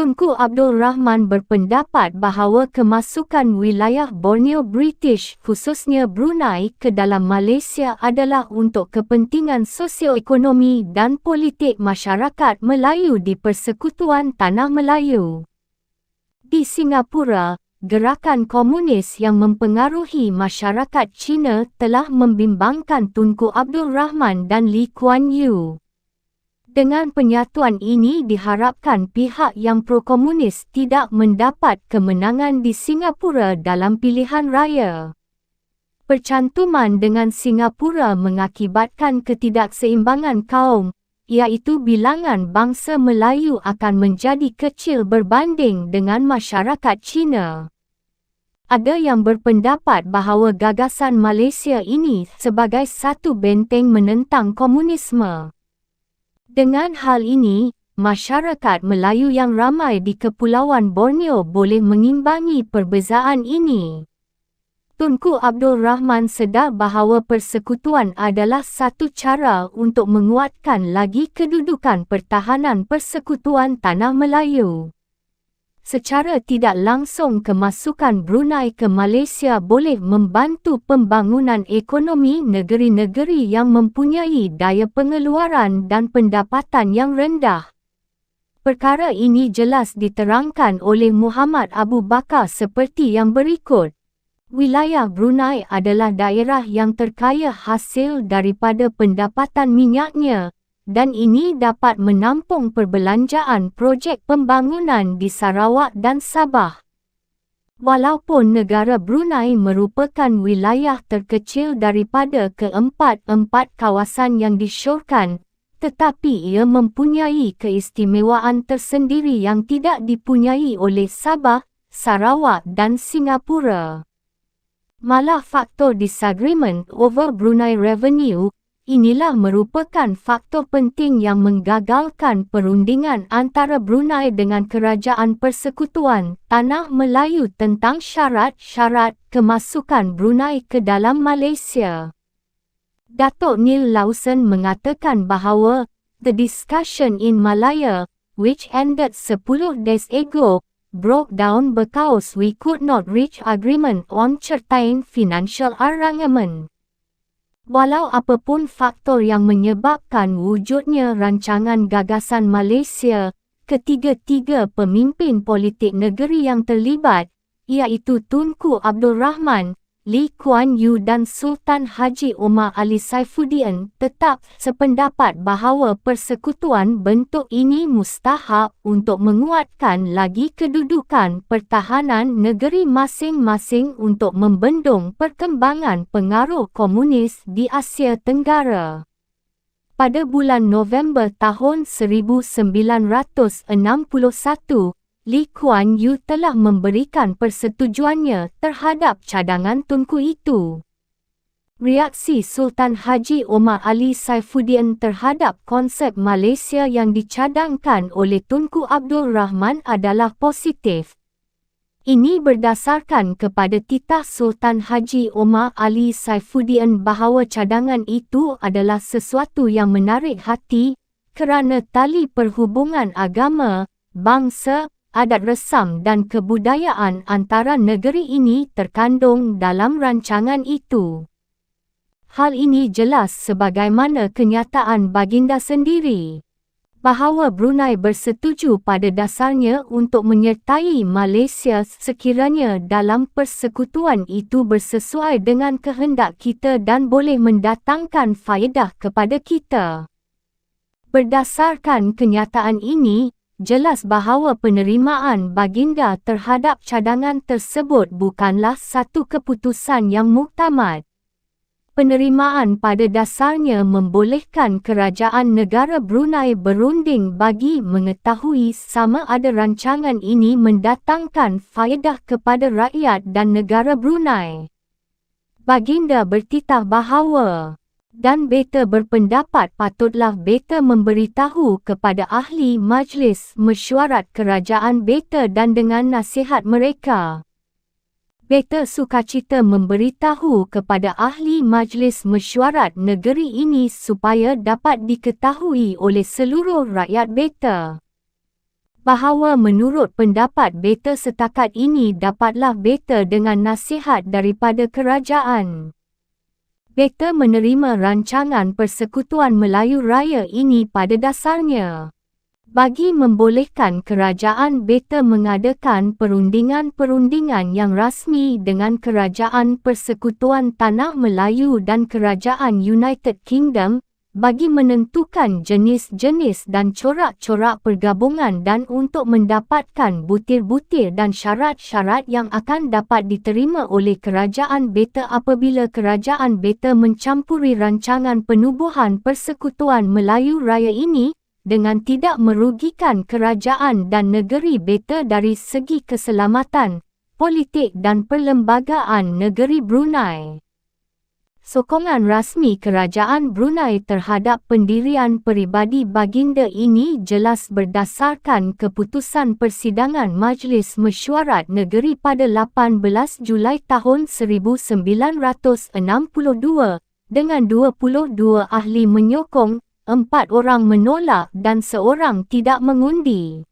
Tunku Abdul Rahman berpendapat bahawa kemasukan wilayah Borneo British khususnya Brunei ke dalam Malaysia adalah untuk kepentingan sosioekonomi dan politik masyarakat Melayu di Persekutuan Tanah Melayu. Di Singapura, gerakan komunis yang mempengaruhi masyarakat Cina telah membimbangkan Tunku Abdul Rahman dan Lee Kuan Yew. Dengan penyatuan ini diharapkan pihak yang pro-komunis tidak mendapat kemenangan di Singapura dalam pilihan raya. Percantuman dengan Singapura mengakibatkan ketidakseimbangan kaum, iaitu bilangan bangsa Melayu akan menjadi kecil berbanding dengan masyarakat Cina. Ada yang berpendapat bahawa gagasan Malaysia ini sebagai satu benteng menentang komunisme. Dengan hal ini, masyarakat Melayu yang ramai di Kepulauan Borneo boleh mengimbangi perbezaan ini. Tunku Abdul Rahman sedar bahawa persekutuan adalah satu cara untuk menguatkan lagi kedudukan pertahanan Persekutuan Tanah Melayu. Secara tidak langsung kemasukan Brunei ke Malaysia boleh membantu pembangunan ekonomi negeri-negeri yang mempunyai daya pengeluaran dan pendapatan yang rendah. Perkara ini jelas diterangkan oleh Muhammad Abu Bakar seperti yang berikut. Wilayah Brunei adalah daerah yang terkaya hasil daripada pendapatan minyaknya, dan ini dapat menampung perbelanjaan projek pembangunan di Sarawak dan Sabah. Walaupun negara Brunei merupakan wilayah terkecil daripada keempat-empat kawasan yang disyorkan, tetapi ia mempunyai keistimewaan tersendiri yang tidak dipunyai oleh Sabah, Sarawak dan Singapura. Malah faktor disagreement over Brunei revenue, inilah merupakan faktor penting yang menggagalkan perundingan antara Brunei dengan Kerajaan Persekutuan Tanah Melayu tentang syarat-syarat kemasukan Brunei ke dalam Malaysia. Datuk Neil Lawson mengatakan bahawa the discussion in Malaya, which ended 10 days ago, broke down because we could not reach agreement on certain financial arrangement. Walau apapun faktor yang menyebabkan wujudnya rancangan gagasan Malaysia, ketiga-tiga pemimpin politik negeri yang terlibat, iaitu Tunku Abdul Rahman, Lee Kuan Yew dan Sultan Haji Omar Ali Saifuddin tetap sependapat bahawa persekutuan bentuk ini mustahak untuk menguatkan lagi kedudukan pertahanan negeri masing-masing untuk membendung perkembangan pengaruh komunis di Asia Tenggara. Pada bulan November tahun 1961, Lee Kuan Yew telah memberikan persetujuannya terhadap cadangan Tunku itu. Reaksi Sultan Haji Omar Ali Saifuddin terhadap konsep Malaysia yang dicadangkan oleh Tunku Abdul Rahman adalah positif. Ini berdasarkan kepada titah Sultan Haji Omar Ali Saifuddin bahawa cadangan itu adalah sesuatu yang menarik hati kerana tali perhubungan agama, bangsa, adat resam dan kebudayaan antara negeri ini terkandung dalam rancangan itu. Hal ini jelas sebagaimana kenyataan baginda sendiri, bahawa Brunei bersetuju pada dasarnya untuk menyertai Malaysia sekiranya dalam persekutuan itu bersesuai dengan kehendak kita dan boleh mendatangkan faedah kepada kita. Berdasarkan kenyataan ini, jelas bahawa penerimaan baginda terhadap cadangan tersebut bukanlah satu keputusan yang muktamad. Penerimaan pada dasarnya membolehkan kerajaan negara Brunei berunding bagi mengetahui sama ada rancangan ini mendatangkan faedah kepada rakyat dan negara Brunei. Baginda bertitah bahawa dan beta berpendapat patutlah beta memberitahu kepada ahli majlis mesyuarat kerajaan beta dan dengan nasihat mereka. Beta sukacita memberitahu kepada ahli majlis mesyuarat negeri ini supaya dapat diketahui oleh seluruh rakyat beta. bahawa menurut pendapat beta setakat ini dapatlah beta dengan nasihat daripada kerajaan. Beta menerima rancangan Persekutuan Melayu Raya ini pada dasarnya bagi membolehkan kerajaan beta mengadakan perundingan-perundingan yang rasmi dengan Kerajaan Persekutuan Tanah Melayu dan Kerajaan United Kingdom bagi menentukan jenis-jenis dan corak-corak pergabungan dan untuk mendapatkan butir-butir dan syarat-syarat yang akan dapat diterima oleh kerajaan beta apabila kerajaan beta mencampuri rancangan penubuhan Persekutuan Melayu Raya ini dengan tidak merugikan kerajaan dan negeri beta dari segi keselamatan, politik dan perlembagaan negeri Brunei. Sokongan rasmi kerajaan Brunei terhadap pendirian peribadi baginda ini jelas berdasarkan keputusan Persidangan Majlis Mesyuarat Negeri pada 18 Julai tahun 1962 dengan 22 ahli menyokong, 4 orang menolak dan seorang tidak mengundi.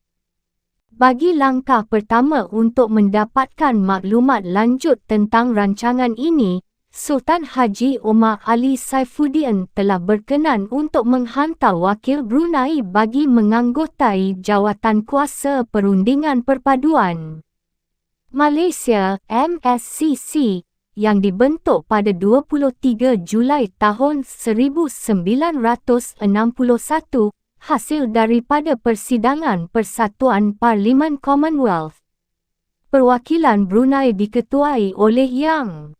Bagi langkah pertama untuk mendapatkan maklumat lanjut tentang rancangan ini, Sultan Haji Omar Ali Saifuddin telah berkenan untuk menghantar wakil Brunei bagi menganggotai Jawatan Kuasa Perundingan Perpaduan Malaysia (MSCC) yang dibentuk pada 23 Julai tahun 1961 hasil daripada Persidangan Persatuan Parlimen Commonwealth. Perwakilan Brunei diketuai oleh Yang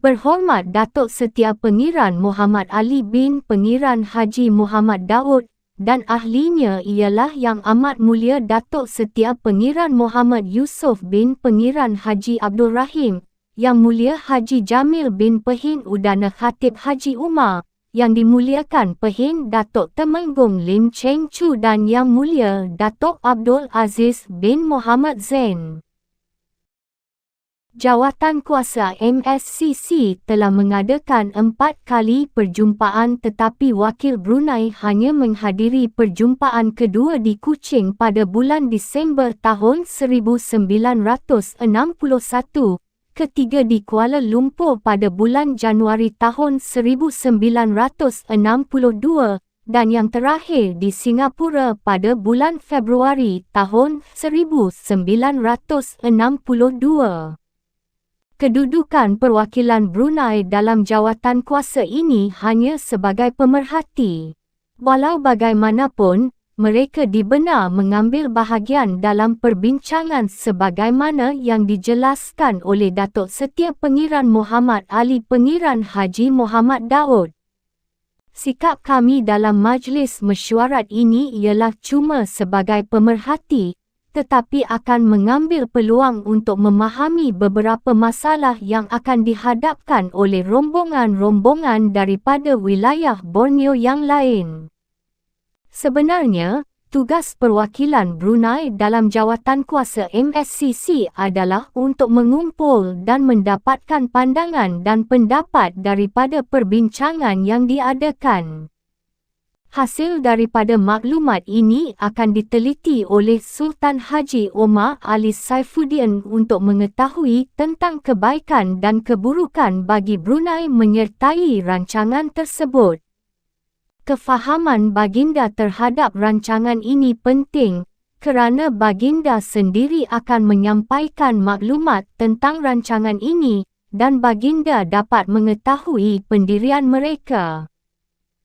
Berhormat Datuk Setia Pengiran Muhammad Ali bin Pengiran Haji Muhammad Daud dan ahlinya ialah Yang Amat Mulia Datuk Setia Pengiran Muhammad Yusof bin Pengiran Haji Abdul Rahim, Yang Mulia Haji Jamil bin Pehin Udana Khatib Haji Umar, Yang Dimuliakan Pehin Datuk Temenggung Lim Cheng Chu dan Yang Mulia Datuk Abdul Aziz bin Muhammad Zain. Jawatan Kuasa MSCC telah mengadakan 4 kali perjumpaan tetapi wakil Brunei hanya menghadiri perjumpaan kedua di Kuching pada bulan Disember tahun 1961, ketiga di Kuala Lumpur pada bulan Januari tahun 1962 dan yang terakhir di Singapura pada bulan Februari tahun 1962. Kedudukan perwakilan Brunei dalam jawatan kuasa ini hanya sebagai pemerhati. Walau bagaimanapun, mereka dibenar mengambil bahagian dalam perbincangan sebagaimana yang dijelaskan oleh Datuk Setia Pengiran Muhammad Ali Pengiran Haji Muhammad Daud. Sikap kami dalam majlis mesyuarat ini ialah cuma sebagai pemerhati, tetapi akan mengambil peluang untuk memahami beberapa masalah yang akan dihadapkan oleh rombongan-rombongan daripada wilayah Borneo yang lain. Sebenarnya, tugas perwakilan Brunei dalam jawatan kuasa MSCC adalah untuk mengumpul dan mendapatkan pandangan dan pendapat daripada perbincangan yang diadakan. Hasil daripada maklumat ini akan diteliti oleh Sultan Haji Omar Ali Saifuddin untuk mengetahui tentang kebaikan dan keburukan bagi Brunei menyertai rancangan tersebut. Kefahaman baginda terhadap rancangan ini penting, kerana baginda sendiri akan menyampaikan maklumat tentang rancangan ini, dan baginda dapat mengetahui pendirian mereka.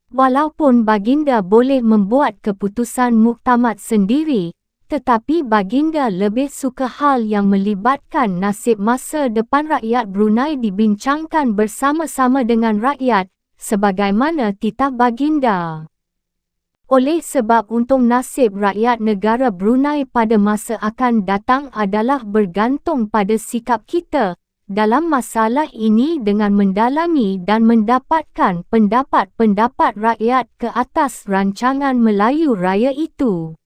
Walaupun baginda boleh membuat keputusan muktamad sendiri, tetapi baginda lebih suka hal yang melibatkan nasib masa depan rakyat Brunei dibincangkan bersama-sama dengan rakyat, sebagaimana titah baginda. Oleh sebab untung nasib rakyat negara Brunei pada masa akan datang adalah bergantung pada sikap kita dalam masalah ini dengan mendalami dan mendapatkan pendapat-pendapat rakyat ke atas rancangan Melayu Raya itu.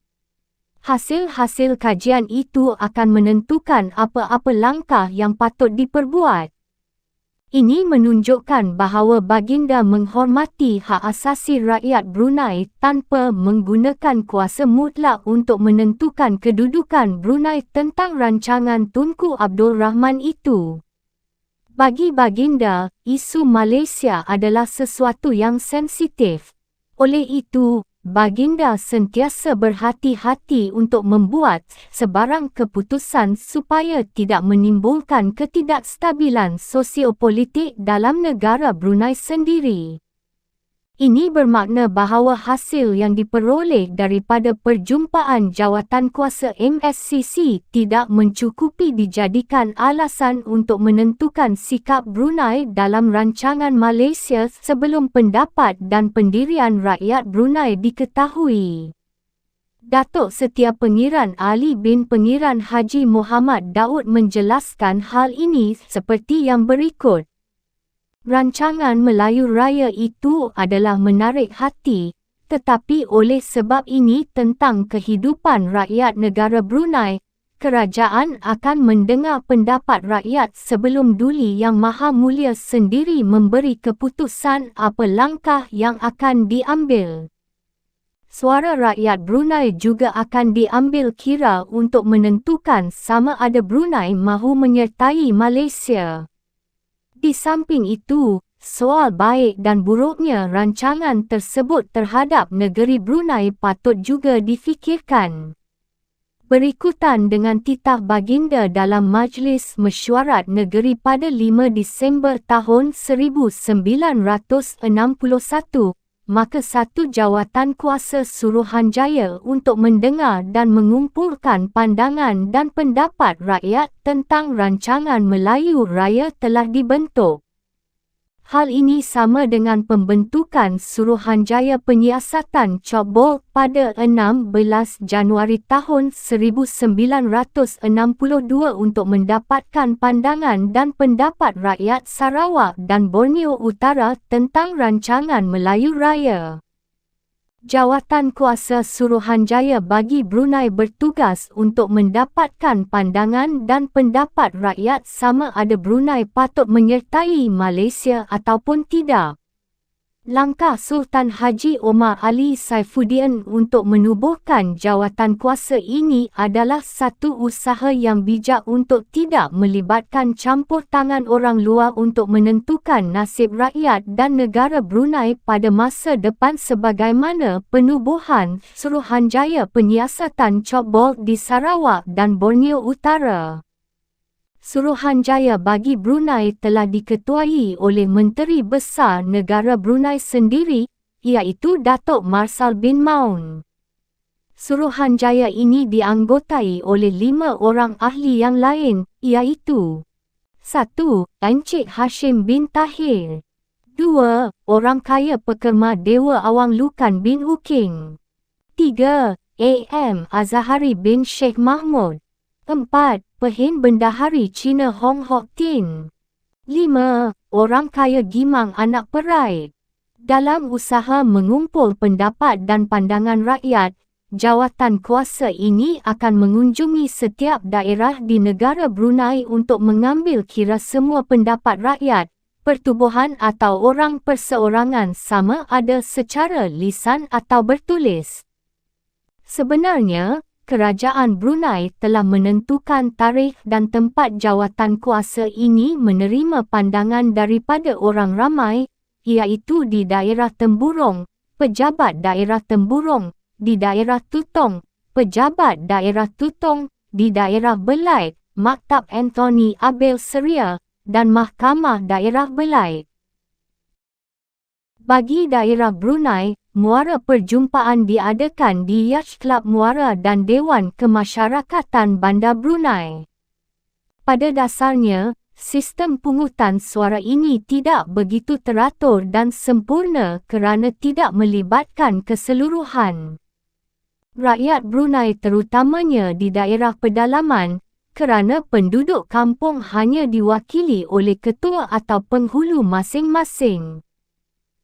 Hasil-hasil kajian itu akan menentukan apa-apa langkah yang patut diperbuat. Ini menunjukkan bahawa baginda menghormati hak asasi rakyat Brunei tanpa menggunakan kuasa mutlak untuk menentukan kedudukan Brunei tentang rancangan Tunku Abdul Rahman itu. Bagi baginda, isu Malaysia adalah sesuatu yang sensitif. Oleh itu, baginda sentiasa berhati-hati untuk membuat sebarang keputusan supaya tidak menimbulkan ketidakstabilan sosiopolitik dalam negara Brunei sendiri. Ini bermakna bahawa hasil yang diperoleh daripada perjumpaan jawatankuasa MSCC tidak mencukupi dijadikan alasan untuk menentukan sikap Brunei dalam rancangan Malaysia sebelum pendapat dan pendirian rakyat Brunei diketahui. Datuk Setia Pengiran Ali bin Pengiran Haji Muhammad Daud menjelaskan hal ini seperti yang berikut. Rancangan Melayu Raya itu adalah menarik hati, tetapi oleh sebab ini tentang kehidupan rakyat negara Brunei, kerajaan akan mendengar pendapat rakyat sebelum Duli Yang Maha Mulia sendiri memberi keputusan apa langkah yang akan diambil. Suara rakyat Brunei juga akan diambil kira untuk menentukan sama ada Brunei mahu menyertai Malaysia. Di samping itu, soal baik dan buruknya rancangan tersebut terhadap negeri Brunei patut juga difikirkan. Berikutan dengan titah baginda dalam Majlis Mesyuarat Negeri pada 5 Disember tahun 1961, maka satu jawatankuasa Suruhanjaya untuk mendengar dan mengumpulkan pandangan dan pendapat rakyat tentang rancangan Melayu Raya telah dibentuk. Hal ini sama dengan pembentukan Suruhanjaya Penyiasatan Chobol pada 16 Januari tahun 1962 untuk mendapatkan pandangan dan pendapat rakyat Sarawak dan Borneo Utara tentang rancangan Melayu Raya. Jawatankuasa Suruhanjaya bagi Brunei bertugas untuk mendapatkan pandangan dan pendapat rakyat sama ada Brunei patut menyertai Malaysia ataupun tidak. Langkah Sultan Haji Omar Ali Saifuddin untuk menubuhkan jawatankuasa ini adalah satu usaha yang bijak untuk tidak melibatkan campur tangan orang luar untuk menentukan nasib rakyat dan negara Brunei pada masa depan sebagaimana penubuhan Suruhanjaya Penyiasatan Chobol di Sarawak dan Borneo Utara. Suruhanjaya bagi Brunei telah diketuai oleh Menteri Besar Negara Brunei sendiri, iaitu Datuk Marsal bin Maun. Suruhanjaya ini dianggotai oleh 5 orang ahli yang lain, iaitu 1. Encik Hashim bin Tahir. 2. Orang Kaya Pekerma Dewa Awang Lukan bin Uking. 3. A.M. Azahari bin Sheikh Mahmud. 4. Pehin Bendahari Cina Hong Hok Tin. 5. Orang Kaya Gimang Anak Perait. Dalam usaha mengumpul pendapat dan pandangan rakyat, jawatan kuasa ini akan mengunjungi setiap daerah di negara Brunei untuk mengambil kira semua pendapat rakyat, pertubuhan atau orang perseorangan sama ada secara lisan atau bertulis. Sebenarnya, Kerajaan Brunei telah menentukan tarikh dan tempat jawatan kuasa ini menerima pandangan daripada orang ramai, iaitu di daerah Temburong, pejabat daerah Temburong, di daerah Tutong, pejabat daerah Tutong, di daerah Belait, Maktab Anthony Abel Seria, dan Mahkamah Daerah Belait. Bagi daerah Brunei, muara perjumpaan diadakan di Yacht Club Muara dan Dewan Kemasyarakatan Bandar Brunei. Pada dasarnya, sistem pungutan suara ini tidak begitu teratur dan sempurna kerana tidak melibatkan keseluruhan rakyat Brunei terutamanya di daerah pedalaman, kerana penduduk kampung hanya diwakili oleh ketua atau penghulu masing-masing.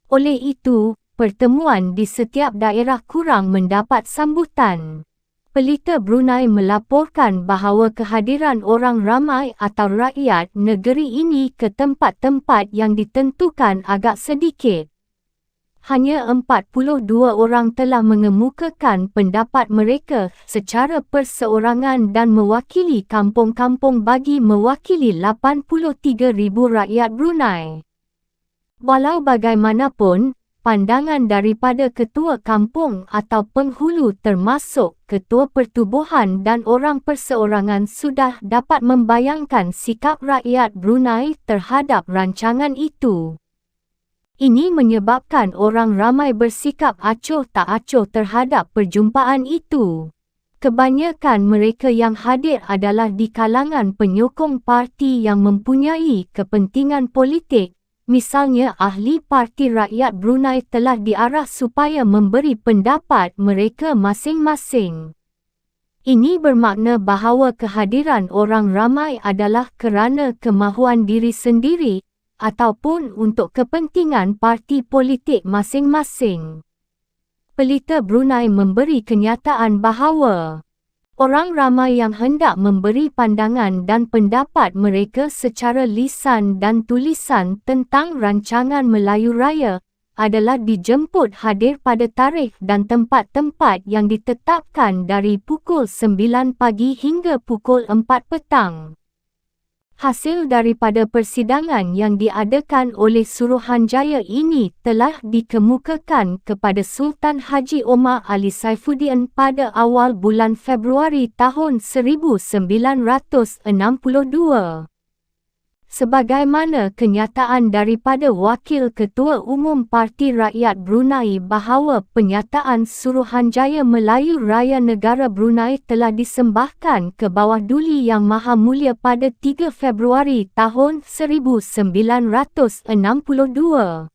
Oleh itu, pertemuan di setiap daerah kurang mendapat sambutan. Pelita Brunei melaporkan bahawa kehadiran orang ramai atau rakyat negeri ini ke tempat-tempat yang ditentukan agak sedikit. Hanya 42 orang telah mengemukakan pendapat mereka secara perseorangan dan mewakili kampung-kampung bagi mewakili 83,000 rakyat Brunei. Walau bagaimanapun, pandangan daripada ketua kampung atau penghulu termasuk ketua pertubuhan dan orang perseorangan sudah dapat membayangkan sikap rakyat Brunei terhadap rancangan itu. Ini menyebabkan orang ramai bersikap acuh tak acuh terhadap perjumpaan itu. Kebanyakan mereka yang hadir adalah di kalangan penyokong parti yang mempunyai kepentingan politik. Misalnya ahli Parti Rakyat Brunei telah diarah supaya memberi pendapat mereka masing-masing. Ini bermakna bahawa kehadiran orang ramai adalah kerana kemahuan diri sendiri ataupun untuk kepentingan parti politik masing-masing. Pelita Brunei memberi kenyataan bahawa orang ramai yang hendak memberi pandangan dan pendapat mereka secara lisan dan tulisan tentang rancangan Melayu Raya adalah dijemput hadir pada tarikh dan tempat-tempat yang ditetapkan dari pukul 9 pagi hingga pukul 4 petang. Hasil daripada persidangan yang diadakan oleh Suruhanjaya ini telah dikemukakan kepada Sultan Haji Omar Ali Saifuddin pada awal bulan Februari tahun 1962. Sebagaimana kenyataan daripada Wakil Ketua Umum Parti Rakyat Brunei bahawa penyataan Suruhanjaya Melayu Raya Negara Brunei telah disembahkan ke bawah Duli Yang Maha Mulia pada 3 Februari tahun 1962.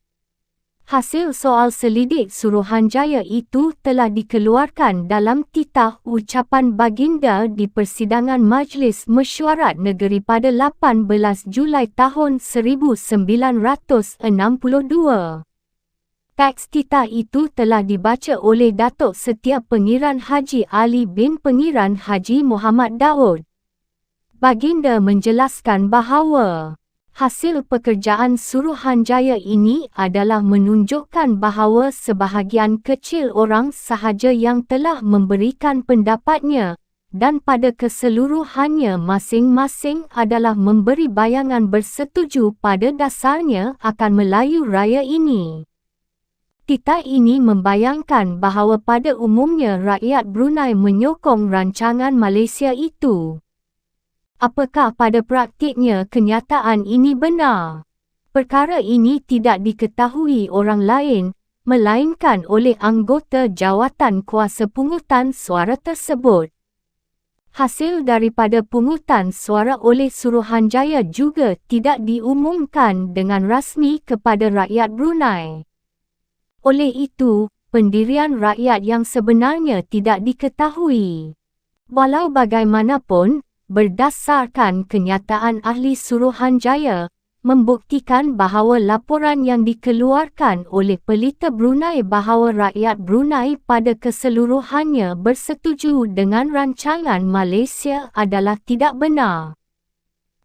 Hasil soal selidik Suruhanjaya itu telah dikeluarkan dalam titah ucapan baginda di persidangan Majlis Mesyuarat Negeri pada 18 Julai tahun 1962. Teks titah itu telah dibaca oleh Datuk Setiap Pengiran Haji Ali bin Pengiran Haji Muhammad Daud. Baginda menjelaskan bahawa hasil pekerjaan Suruhanjaya ini adalah menunjukkan bahawa sebahagian kecil orang sahaja yang telah memberikan pendapatnya dan pada keseluruhannya masing-masing adalah memberi bayangan bersetuju pada dasarnya akan Melayu Raya ini. Titah ini membayangkan bahawa pada umumnya rakyat Brunei menyokong rancangan Malaysia itu. Apakah pada praktiknya kenyataan ini benar? Perkara ini tidak diketahui orang lain, melainkan oleh anggota jawatan kuasa pungutan suara tersebut. Hasil daripada pungutan suara oleh Suruhanjaya juga tidak diumumkan dengan rasmi kepada rakyat Brunei. Oleh itu, pendirian rakyat yang sebenarnya tidak diketahui. Walau bagaimanapun, berdasarkan kenyataan ahli Suruhanjaya, membuktikan bahawa laporan yang dikeluarkan oleh Pelita Brunei bahawa rakyat Brunei pada keseluruhannya bersetuju dengan rancangan Malaysia adalah tidak benar.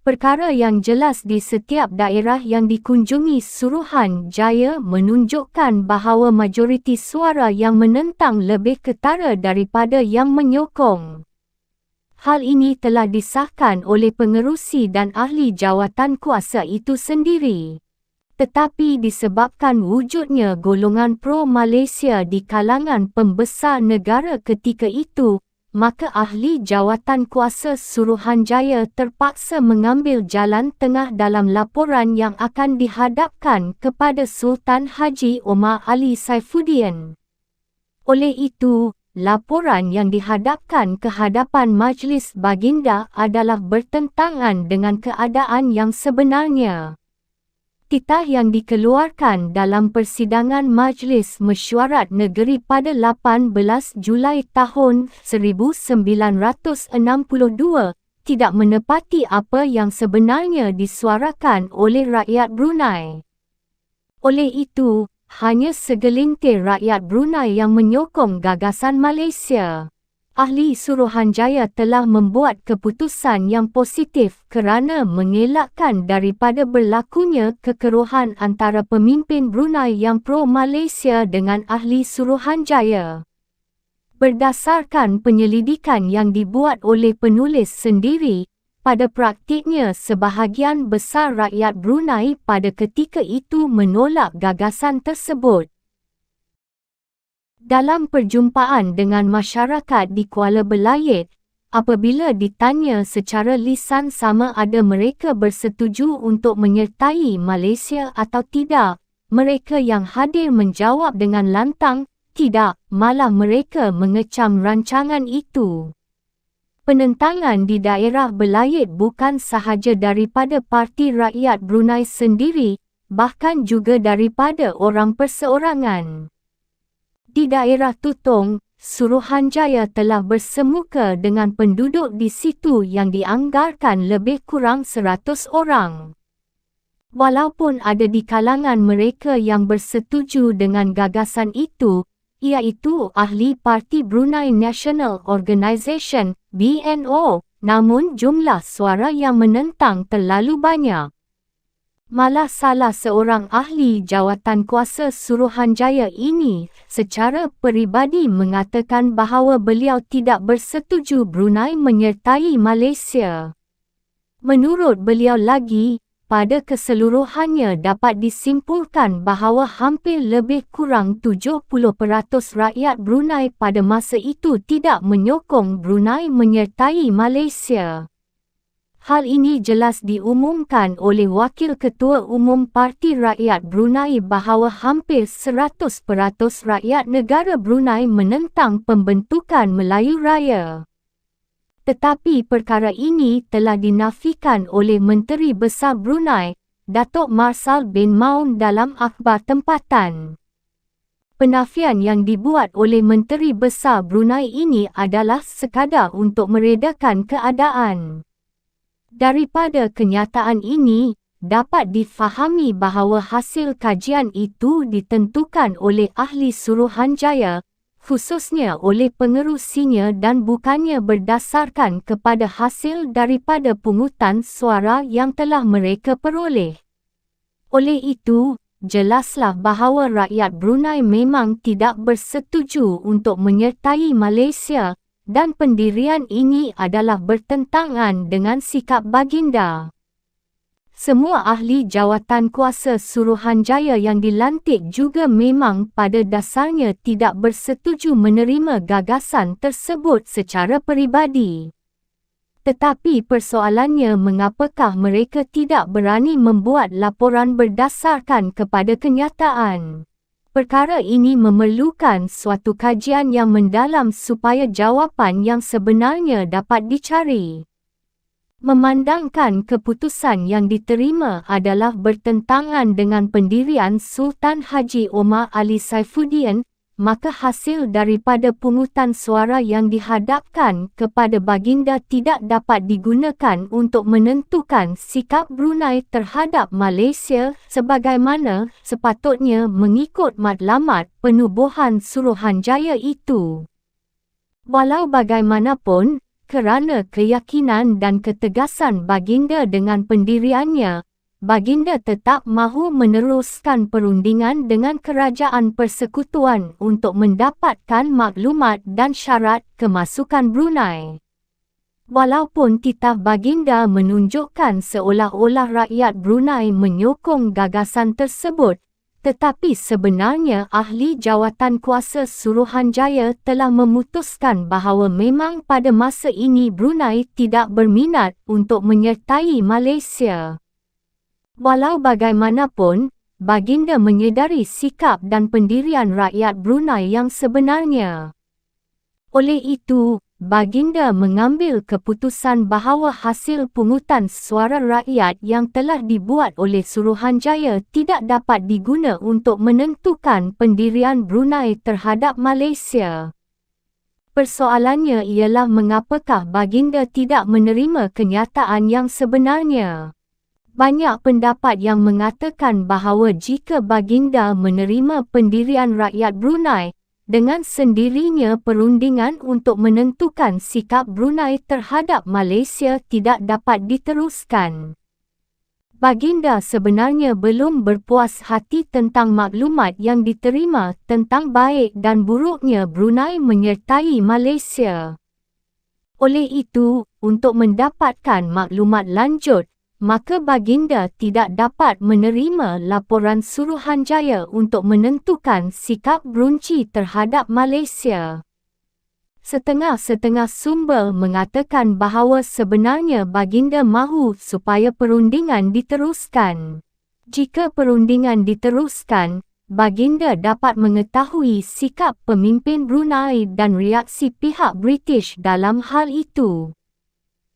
Perkara yang jelas di setiap daerah yang dikunjungi Suruhanjaya menunjukkan bahawa majoriti suara yang menentang lebih ketara daripada yang menyokong. Hal ini telah disahkan oleh pengerusi dan ahli jawatan kuasa itu sendiri. Tetapi disebabkan wujudnya golongan pro-Malaysia di kalangan pembesar negara ketika itu, maka ahli jawatan kuasa Suruhanjaya terpaksa mengambil jalan tengah dalam laporan yang akan dihadapkan kepada Sultan Haji Omar Ali Saifuddin. Oleh itu, laporan yang dihadapkan ke hadapan Majlis Baginda adalah bertentangan dengan keadaan yang sebenarnya. Titah yang dikeluarkan dalam persidangan Majlis Mesyuarat Negeri pada 18 Julai tahun 1962 tidak menepati apa yang sebenarnya disuarakan oleh rakyat Brunei. Oleh itu, hanya segelintir rakyat Brunei yang menyokong gagasan Malaysia. Ahli Suruhanjaya telah membuat keputusan yang positif kerana mengelakkan daripada berlakunya kekeruhan antara pemimpin Brunei yang pro-Malaysia dengan Ahli Suruhanjaya. Berdasarkan penyelidikan yang dibuat oleh penulis sendiri, pada praktiknya sebahagian besar rakyat Brunei pada ketika itu menolak gagasan tersebut. Dalam perjumpaan dengan masyarakat di Kuala Belait, apabila ditanya secara lisan sama ada mereka bersetuju untuk menyertai Malaysia atau tidak, mereka yang hadir menjawab dengan lantang, tidak, malah mereka mengecam rancangan itu. Penentangan di daerah Belait bukan sahaja daripada Parti Rakyat Brunei sendiri, bahkan juga daripada orang perseorangan. Di daerah Tutong, Suruhanjaya telah bersemuka dengan penduduk di situ yang dianggarkan lebih kurang 100 orang. Walaupun ada di kalangan mereka yang bersetuju dengan gagasan itu, iaitu ahli Parti Brunei National Organisation, BNO, namun jumlah suara yang menentang terlalu banyak. Malah salah seorang ahli jawatankuasa Suruhanjaya ini secara peribadi mengatakan bahawa beliau tidak bersetuju Brunei menyertai Malaysia. Menurut beliau lagi, pada keseluruhannya dapat disimpulkan bahawa hampir lebih kurang 70% rakyat Brunei pada masa itu tidak menyokong Brunei menyertai Malaysia. Hal ini jelas diumumkan oleh Wakil Ketua Umum Parti Rakyat Brunei bahawa hampir 100% rakyat negara Brunei menentang pembentukan Melayu Raya. Tetapi perkara ini telah dinafikan oleh Menteri Besar Brunei, Datuk Marsal bin Maun dalam akhbar tempatan. Penafian yang dibuat oleh Menteri Besar Brunei ini adalah sekadar untuk meredakan keadaan. Daripada kenyataan ini, dapat difahami bahawa hasil kajian itu ditentukan oleh ahli Suruhanjaya, khususnya oleh pengerusinya dan bukannya berdasarkan kepada hasil daripada pungutan suara yang telah mereka peroleh. Oleh itu, jelaslah bahawa rakyat Brunei memang tidak bersetuju untuk menyertai Malaysia, dan pendirian ini adalah bertentangan dengan sikap baginda. Semua ahli jawatankuasa Suruhanjaya yang dilantik juga memang pada dasarnya tidak bersetuju menerima gagasan tersebut secara peribadi. Tetapi persoalannya mengapakah mereka tidak berani membuat laporan berdasarkan kepada kenyataan. Perkara ini memerlukan suatu kajian yang mendalam supaya jawapan yang sebenarnya dapat dicari. Memandangkan keputusan yang diterima adalah bertentangan dengan pendirian Sultan Haji Omar Ali Saifuddin, maka hasil daripada pungutan suara yang dihadapkan kepada baginda tidak dapat digunakan untuk menentukan sikap Brunei terhadap Malaysia sebagaimana sepatutnya mengikut matlamat penubuhan Suruhanjaya itu. Walau bagaimanapun, kerana keyakinan dan ketegasan baginda dengan pendiriannya, baginda tetap mahu meneruskan perundingan dengan Kerajaan Persekutuan untuk mendapatkan maklumat dan syarat kemasukan Brunei. Walaupun titah baginda menunjukkan seolah-olah rakyat Brunei menyokong gagasan tersebut, tetapi sebenarnya ahli jawatankuasa Suruhanjaya telah memutuskan bahawa memang pada masa ini Brunei tidak berminat untuk menyertai Malaysia. Walau bagaimanapun, baginda menyedari sikap dan pendirian rakyat Brunei yang sebenarnya. Oleh itu, baginda mengambil keputusan bahawa hasil pungutan suara rakyat yang telah dibuat oleh Suruhanjaya tidak dapat diguna untuk menentukan pendirian Brunei terhadap Malaysia. Persoalannya ialah mengapakah baginda tidak menerima kenyataan yang sebenarnya. Banyak pendapat yang mengatakan bahawa jika baginda menerima pendirian rakyat Brunei, dengan sendirinya perundingan untuk menentukan sikap Brunei terhadap Malaysia tidak dapat diteruskan. Baginda sebenarnya belum berpuas hati tentang maklumat yang diterima tentang baik dan buruknya Brunei menyertai Malaysia. Oleh itu, untuk mendapatkan maklumat lanjut, maka baginda tidak dapat menerima laporan Suruhanjaya untuk menentukan sikap Brunei terhadap Malaysia. Setengah-setengah sumber mengatakan bahawa sebenarnya baginda mahu supaya perundingan diteruskan. Jika perundingan diteruskan, baginda dapat mengetahui sikap pemimpin Brunei dan reaksi pihak British dalam hal itu.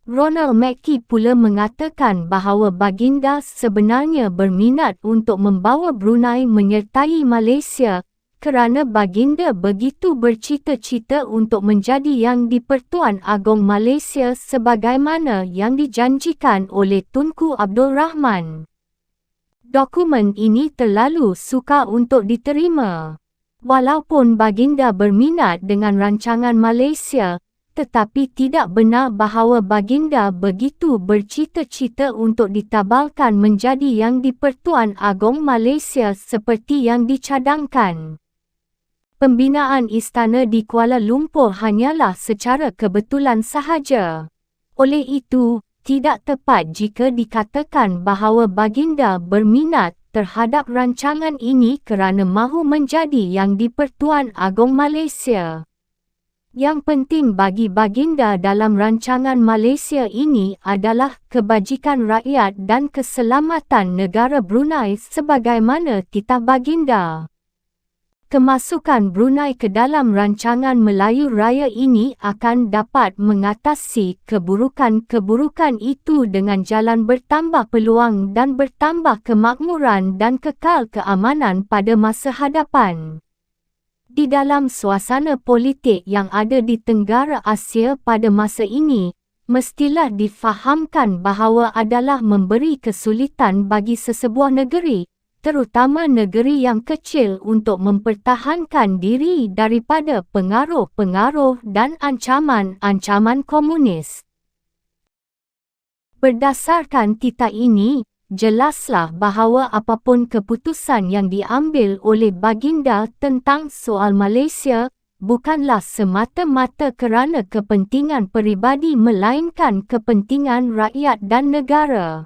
Ronald Mackie pula mengatakan bahawa baginda sebenarnya berminat untuk membawa Brunei menyertai Malaysia kerana baginda begitu bercita-cita untuk menjadi Yang di-Pertuan Agong Malaysia sebagaimana yang dijanjikan oleh Tunku Abdul Rahman. Dokumen ini terlalu sukar untuk diterima. Walaupun baginda berminat dengan rancangan Malaysia, tetapi tidak benar bahawa baginda begitu bercita-cita untuk ditabalkan menjadi Yang di-Pertuan Agong Malaysia seperti yang dicadangkan. Pembinaan istana di Kuala Lumpur hanyalah secara kebetulan sahaja. Oleh itu, tidak tepat jika dikatakan bahawa baginda berminat terhadap rancangan ini kerana mahu menjadi Yang di-Pertuan Agong Malaysia. Yang penting bagi baginda dalam rancangan Malaysia ini adalah kebajikan rakyat dan keselamatan negara Brunei sebagaimana titah baginda. Kemasukan Brunei ke dalam rancangan Melayu Raya ini akan dapat mengatasi keburukan-keburukan itu dengan jalan bertambah peluang dan bertambah kemakmuran dan kekal keamanan pada masa hadapan. Di dalam suasana politik yang ada di Tenggara Asia pada masa ini, mestilah difahamkan bahawa adalah memberi kesulitan bagi sesebuah negeri, terutama negeri yang kecil untuk mempertahankan diri daripada pengaruh-pengaruh dan ancaman-ancaman komunis. Berdasarkan titah ini, jelaslah bahawa apapun keputusan yang diambil oleh baginda tentang soal Malaysia, bukanlah semata-mata kerana kepentingan peribadi melainkan kepentingan rakyat dan negara.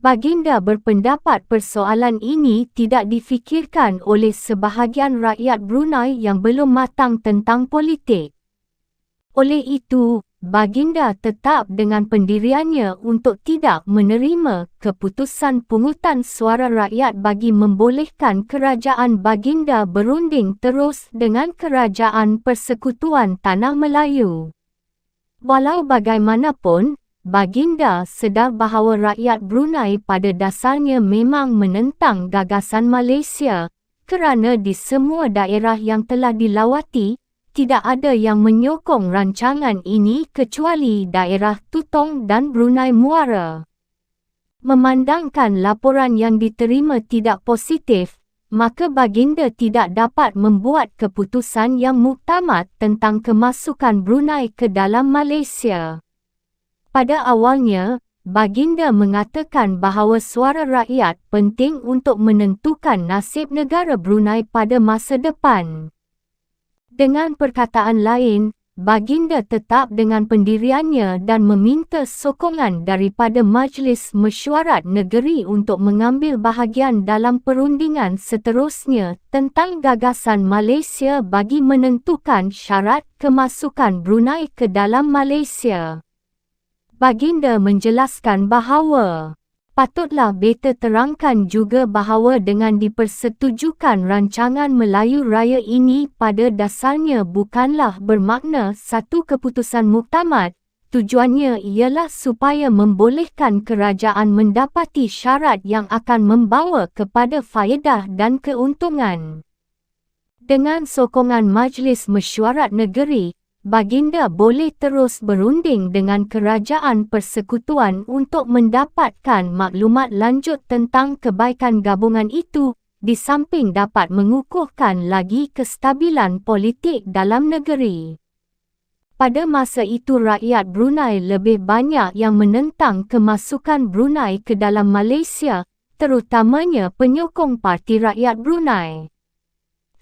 Baginda berpendapat persoalan ini tidak difikirkan oleh sebahagian rakyat Brunei yang belum matang tentang politik. Oleh itu, baginda tetap dengan pendiriannya untuk tidak menerima keputusan pungutan suara rakyat bagi membolehkan kerajaan baginda berunding terus dengan Kerajaan Persekutuan Tanah Melayu. Walau bagaimanapun, baginda sedar bahawa rakyat Brunei pada dasarnya memang menentang gagasan Malaysia, kerana di semua daerah yang telah dilawati, tidak ada yang menyokong rancangan ini kecuali daerah Tutong dan Brunei Muara. Memandangkan laporan yang diterima tidak positif, maka baginda tidak dapat membuat keputusan yang muktamad tentang kemasukan Brunei ke dalam Malaysia. Pada awalnya, baginda mengatakan bahawa suara rakyat penting untuk menentukan nasib negara Brunei pada masa depan. Dengan perkataan lain, baginda tetap dengan pendiriannya dan meminta sokongan daripada Majlis Mesyuarat Negeri untuk mengambil bahagian dalam perundingan seterusnya tentang gagasan Malaysia bagi menentukan syarat kemasukan Brunei ke dalam Malaysia. Baginda menjelaskan bahawa patutlah beta terangkan juga bahawa dengan dipersetujukan rancangan Melayu Raya ini pada dasarnya bukanlah bermakna satu keputusan muktamad. Tujuannya ialah supaya membolehkan kerajaan mendapati syarat yang akan membawa kepada faedah dan keuntungan. Dengan sokongan Majlis Mesyuarat Negeri, baginda boleh terus berunding dengan Kerajaan Persekutuan untuk mendapatkan maklumat lanjut tentang kebaikan gabungan itu, di samping dapat mengukuhkan lagi kestabilan politik dalam negeri. Pada masa itu rakyat Brunei lebih banyak yang menentang kemasukan Brunei ke dalam Malaysia, terutamanya penyokong Parti Rakyat Brunei.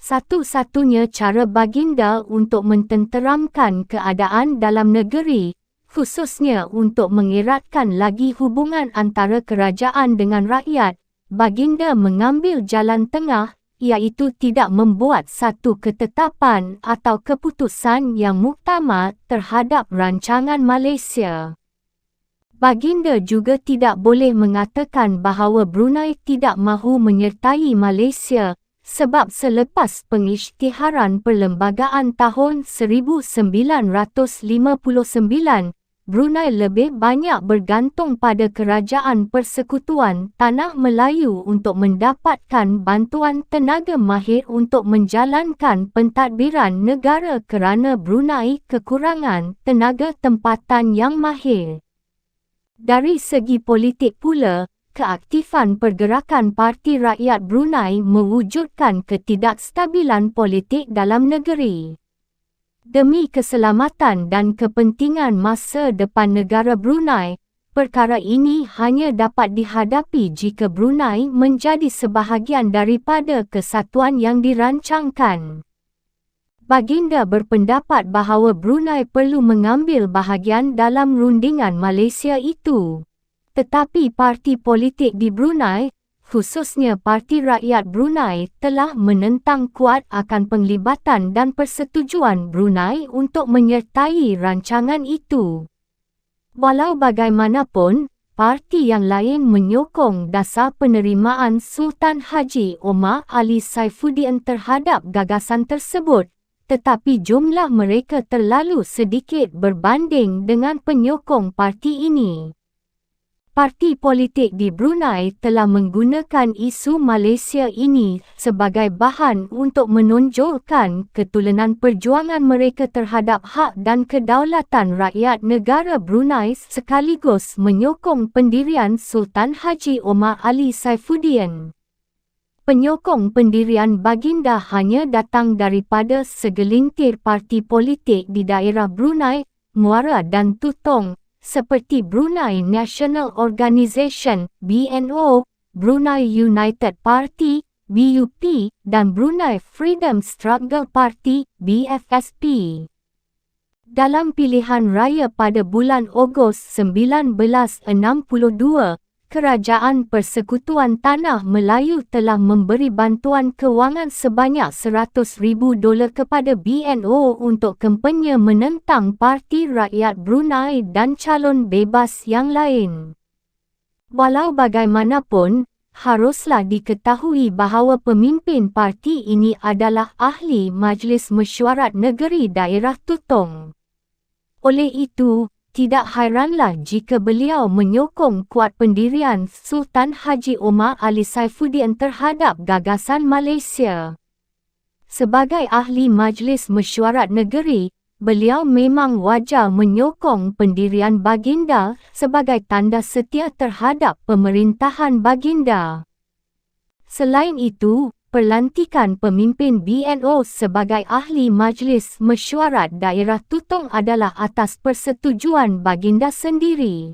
Satu-satunya cara baginda untuk mententeramkan keadaan dalam negeri, khususnya untuk mengeratkan lagi hubungan antara kerajaan dengan rakyat, baginda mengambil jalan tengah, iaitu tidak membuat satu ketetapan atau keputusan yang muktamad terhadap rancangan Malaysia. Baginda juga tidak boleh mengatakan bahawa Brunei tidak mahu menyertai Malaysia, sebab selepas pengisytiharan Perlembagaan tahun 1959, Brunei lebih banyak bergantung pada Kerajaan Persekutuan Tanah Melayu untuk mendapatkan bantuan tenaga mahir untuk menjalankan pentadbiran negara kerana Brunei kekurangan tenaga tempatan yang mahir. Dari segi politik pula, keaktifan pergerakan Parti Rakyat Brunei mewujudkan ketidakstabilan politik dalam negeri. Demi keselamatan dan kepentingan masa depan negara Brunei, perkara ini hanya dapat dihadapi jika Brunei menjadi sebahagian daripada kesatuan yang dirancangkan. Baginda berpendapat bahawa Brunei perlu mengambil bahagian dalam rundingan Malaysia itu. Tetapi parti politik di Brunei, khususnya Parti Rakyat Brunei, telah menentang kuat akan penglibatan dan persetujuan Brunei untuk menyertai rancangan itu. Walau bagaimanapun, parti yang lain menyokong dasar penerimaan Sultan Haji Omar Ali Saifuddin terhadap gagasan tersebut, tetapi jumlah mereka terlalu sedikit berbanding dengan penyokong parti ini. Parti politik di Brunei telah menggunakan isu Malaysia ini sebagai bahan untuk menonjolkan ketulenan perjuangan mereka terhadap hak dan kedaulatan rakyat negara Brunei sekaligus menyokong pendirian Sultan Haji Omar Ali Saifuddin. Penyokong pendirian baginda hanya datang daripada segelintir parti politik di daerah Brunei, Muara dan Tutong, seperti Brunei National Organisation (BNO), Brunei United Party (BUP) dan Brunei Freedom Struggle Party (BFSP). Dalam pilihan raya pada bulan Ogos 1962, Kerajaan Persekutuan Tanah Melayu telah memberi bantuan kewangan sebanyak $100,000 kepada BNO untuk kempennya menentang Parti Rakyat Brunei dan calon bebas yang lain. Walau bagaimanapun, haruslah diketahui bahawa pemimpin parti ini adalah ahli Majlis Mesyuarat Negeri Daerah Tutong. Oleh itu, tidak hairanlah jika beliau menyokong kuat pendirian Sultan Haji Omar Ali Saifuddin terhadap gagasan Malaysia. Sebagai ahli Majlis Mesyuarat Negeri, beliau memang wajar menyokong pendirian baginda sebagai tanda setia terhadap pemerintahan baginda. Selain itu, pelantikan pemimpin BNO sebagai ahli Majlis Mesyuarat Daerah Tutong adalah atas persetujuan baginda sendiri.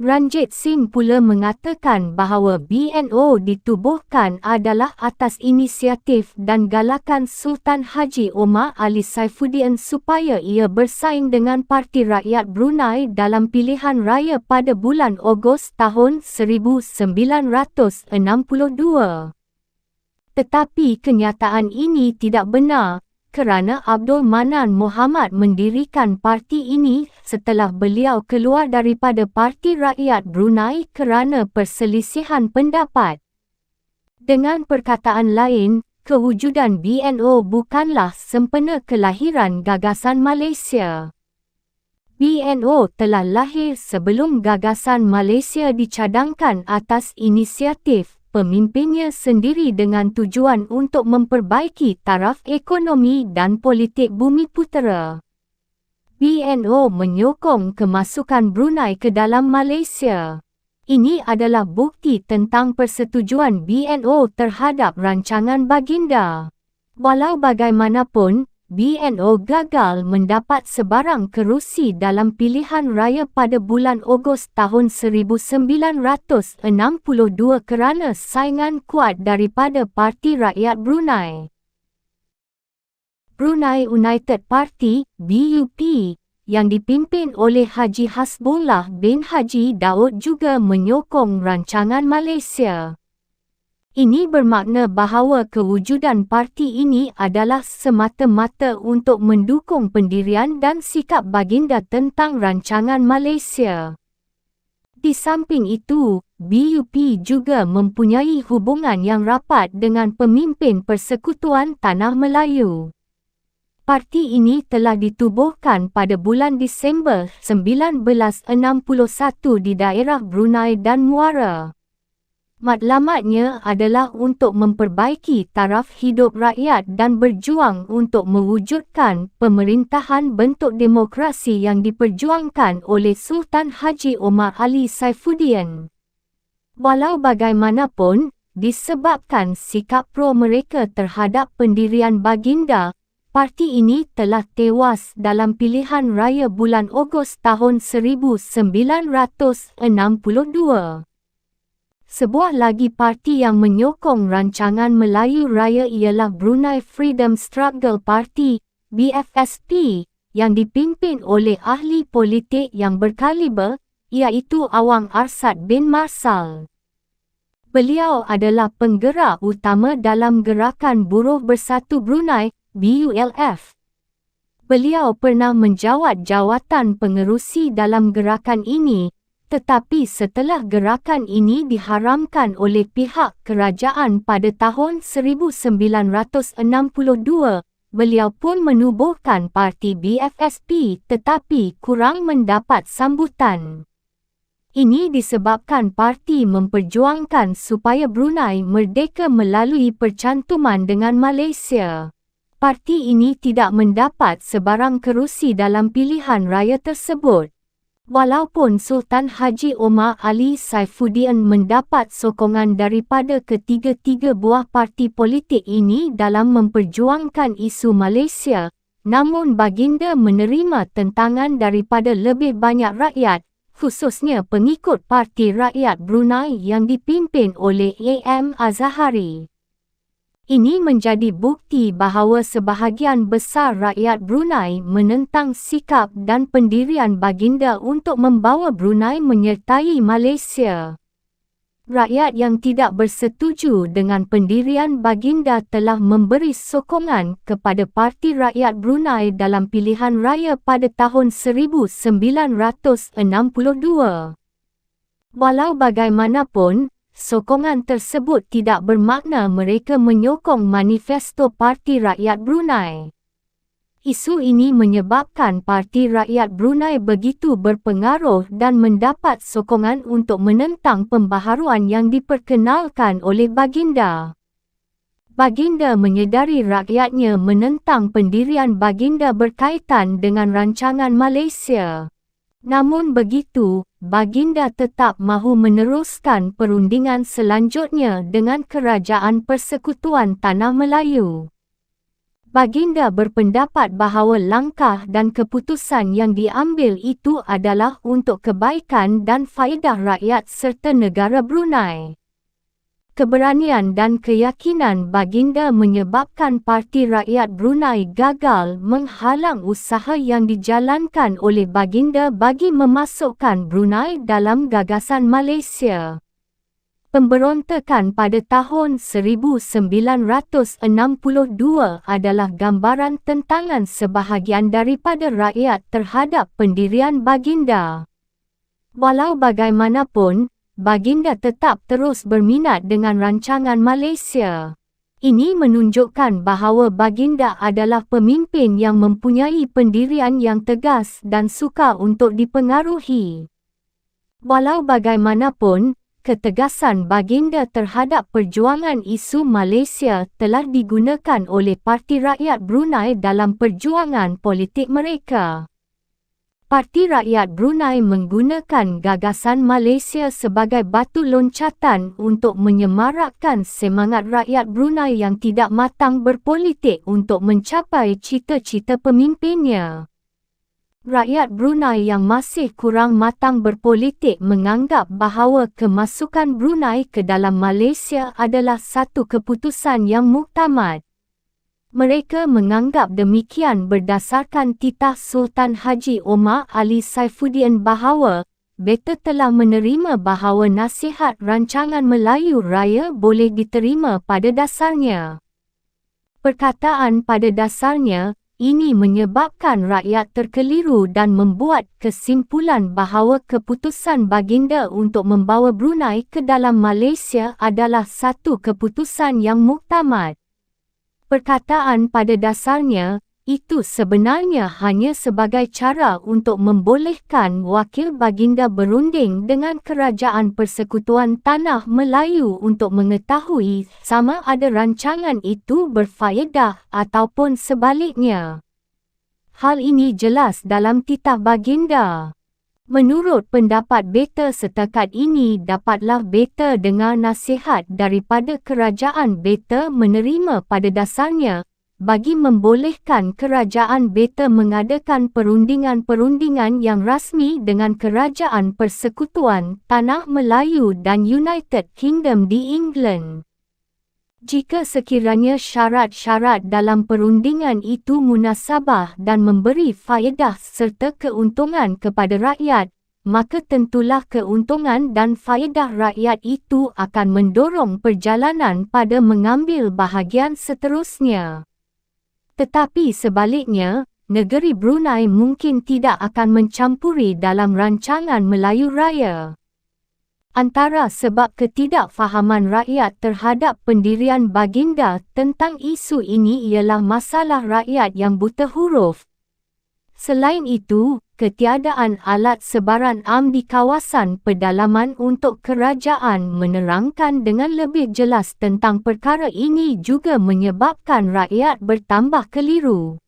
Ranjit Singh pula mengatakan bahawa BNO ditubuhkan adalah atas inisiatif dan galakan Sultan Haji Omar Ali Saifuddin supaya ia bersaing dengan Parti Rakyat Brunei dalam pilihan raya pada bulan Ogos tahun 1962. Tetapi kenyataan ini tidak benar, kerana Abdul Manan Mohamad mendirikan parti ini setelah beliau keluar daripada Parti Rakyat Brunei kerana perselisihan pendapat. Dengan perkataan lain, kewujudan BNO bukanlah sempena kelahiran gagasan Malaysia. BNO telah lahir sebelum gagasan Malaysia dicadangkan atas inisiatif pemimpinnya sendiri dengan tujuan untuk memperbaiki taraf ekonomi dan politik Bumiputera. BNO menyokong kemasukan Brunei ke dalam Malaysia. Ini adalah bukti tentang persetujuan BNO terhadap rancangan baginda. Walau bagaimanapun, BNO gagal mendapat sebarang kerusi dalam pilihan raya pada bulan Ogos tahun 1962 kerana saingan kuat daripada Parti Rakyat Brunei. Brunei United Party (BUP) yang dipimpin oleh Haji Hasbullah bin Haji Daud juga menyokong rancangan Malaysia. Ini bermakna bahawa kewujudan parti ini adalah semata-mata untuk mendukung pendirian dan sikap baginda tentang rancangan Malaysia. Di samping itu, BUP juga mempunyai hubungan yang rapat dengan pemimpin Persekutuan Tanah Melayu. Parti ini telah ditubuhkan pada bulan Disember 1961 di daerah Brunei dan Muara. Matlamatnya adalah untuk memperbaiki taraf hidup rakyat dan berjuang untuk mewujudkan pemerintahan bentuk demokrasi yang diperjuangkan oleh Sultan Haji Omar Ali Saifuddin. Walau bagaimanapun, disebabkan sikap pro mereka terhadap pendirian baginda, parti ini telah tewas dalam pilihan raya bulan Ogos tahun 1962. Sebuah lagi parti yang menyokong rancangan Melayu Raya ialah Brunei Freedom Struggle Party (BFSP) yang dipimpin oleh ahli politik yang berkaliber, iaitu Awang Arsad bin Marsal. Beliau adalah penggerak utama dalam Gerakan Buruh Bersatu Brunei (BULF). Beliau pernah menjawat jawatan pengerusi dalam gerakan ini, tetapi setelah gerakan ini diharamkan oleh pihak kerajaan pada tahun 1962, beliau pun menubuhkan parti BFSP tetapi kurang mendapat sambutan. Ini disebabkan parti memperjuangkan supaya Brunei merdeka melalui percantuman dengan Malaysia. Parti ini tidak mendapat sebarang kerusi dalam pilihan raya tersebut. Walaupun Sultan Haji Omar Ali Saifuddin mendapat sokongan daripada ketiga-tiga buah parti politik ini dalam memperjuangkan isu Malaysia, namun baginda menerima tentangan daripada lebih banyak rakyat, khususnya pengikut Parti Rakyat Brunei yang dipimpin oleh AM Azahari. Ini menjadi bukti bahawa sebahagian besar rakyat Brunei menentang sikap dan pendirian baginda untuk membawa Brunei menyertai Malaysia. Rakyat yang tidak bersetuju dengan pendirian baginda telah memberi sokongan kepada Parti Rakyat Brunei dalam pilihan raya pada tahun 1962. Walau bagaimanapun, sokongan tersebut tidak bermakna mereka menyokong manifesto Parti Rakyat Brunei. Isu ini menyebabkan Parti Rakyat Brunei begitu berpengaruh dan mendapat sokongan untuk menentang pembaharuan yang diperkenalkan oleh baginda. Baginda menyedari rakyatnya menentang pendirian baginda berkaitan dengan rancangan Malaysia. Namun begitu, baginda tetap mahu meneruskan perundingan selanjutnya dengan Kerajaan Persekutuan Tanah Melayu. Baginda berpendapat bahawa langkah dan keputusan yang diambil itu adalah untuk kebaikan dan faedah rakyat serta negara Brunei. Keberanian dan keyakinan baginda menyebabkan Parti Rakyat Brunei gagal menghalang usaha yang dijalankan oleh baginda bagi memasukkan Brunei dalam gagasan Malaysia. Pemberontakan pada tahun 1962 adalah gambaran tentangan sebahagian daripada rakyat terhadap pendirian baginda. Walau bagaimanapun, baginda tetap terus berminat dengan rancangan Malaysia. Ini menunjukkan bahawa baginda adalah pemimpin yang mempunyai pendirian yang tegas dan sukar untuk dipengaruhi. Walau bagaimanapun, ketegasan baginda terhadap perjuangan isu Malaysia telah digunakan oleh Parti Rakyat Brunei dalam perjuangan politik mereka. Parti Rakyat Brunei menggunakan gagasan Malaysia sebagai batu loncatan untuk menyemarakkan semangat rakyat Brunei yang tidak matang berpolitik untuk mencapai cita-cita pemimpinnya. Rakyat Brunei yang masih kurang matang berpolitik menganggap bahawa kemasukan Brunei ke dalam Malaysia adalah satu keputusan yang muktamad. Mereka menganggap demikian berdasarkan titah Sultan Haji Omar Ali Saifuddin bahawa beta telah menerima bahawa nasihat rancangan Melayu Raya boleh diterima pada dasarnya. Perkataan pada dasarnya ini menyebabkan rakyat terkeliru dan membuat kesimpulan bahawa keputusan baginda untuk membawa Brunei ke dalam Malaysia adalah satu keputusan yang muktamad. Perkataan pada dasarnya, itu sebenarnya hanya sebagai cara untuk membolehkan wakil baginda berunding dengan Kerajaan Persekutuan Tanah Melayu untuk mengetahui sama ada rancangan itu berfaedah ataupun sebaliknya. Hal ini jelas dalam titah baginda. Menurut pendapat beta setakat ini dapatlah beta dengar nasihat daripada kerajaan beta menerima pada dasarnya, bagi membolehkan kerajaan beta mengadakan perundingan-perundingan yang rasmi dengan Kerajaan Persekutuan Tanah Melayu dan United Kingdom di England. Jika sekiranya syarat-syarat dalam perundingan itu munasabah dan memberi faedah serta keuntungan kepada rakyat, maka tentulah keuntungan dan faedah rakyat itu akan mendorong perjalanan pada mengambil bahagian seterusnya. Tetapi sebaliknya, negeri Brunei mungkin tidak akan mencampuri dalam rancangan Melayu Raya. Antara sebab ketidakfahaman rakyat terhadap pendirian baginda tentang isu ini ialah masalah rakyat yang buta huruf. Selain itu, ketiadaan alat sebaran am di kawasan pedalaman untuk kerajaan menerangkan dengan lebih jelas tentang perkara ini juga menyebabkan rakyat bertambah keliru.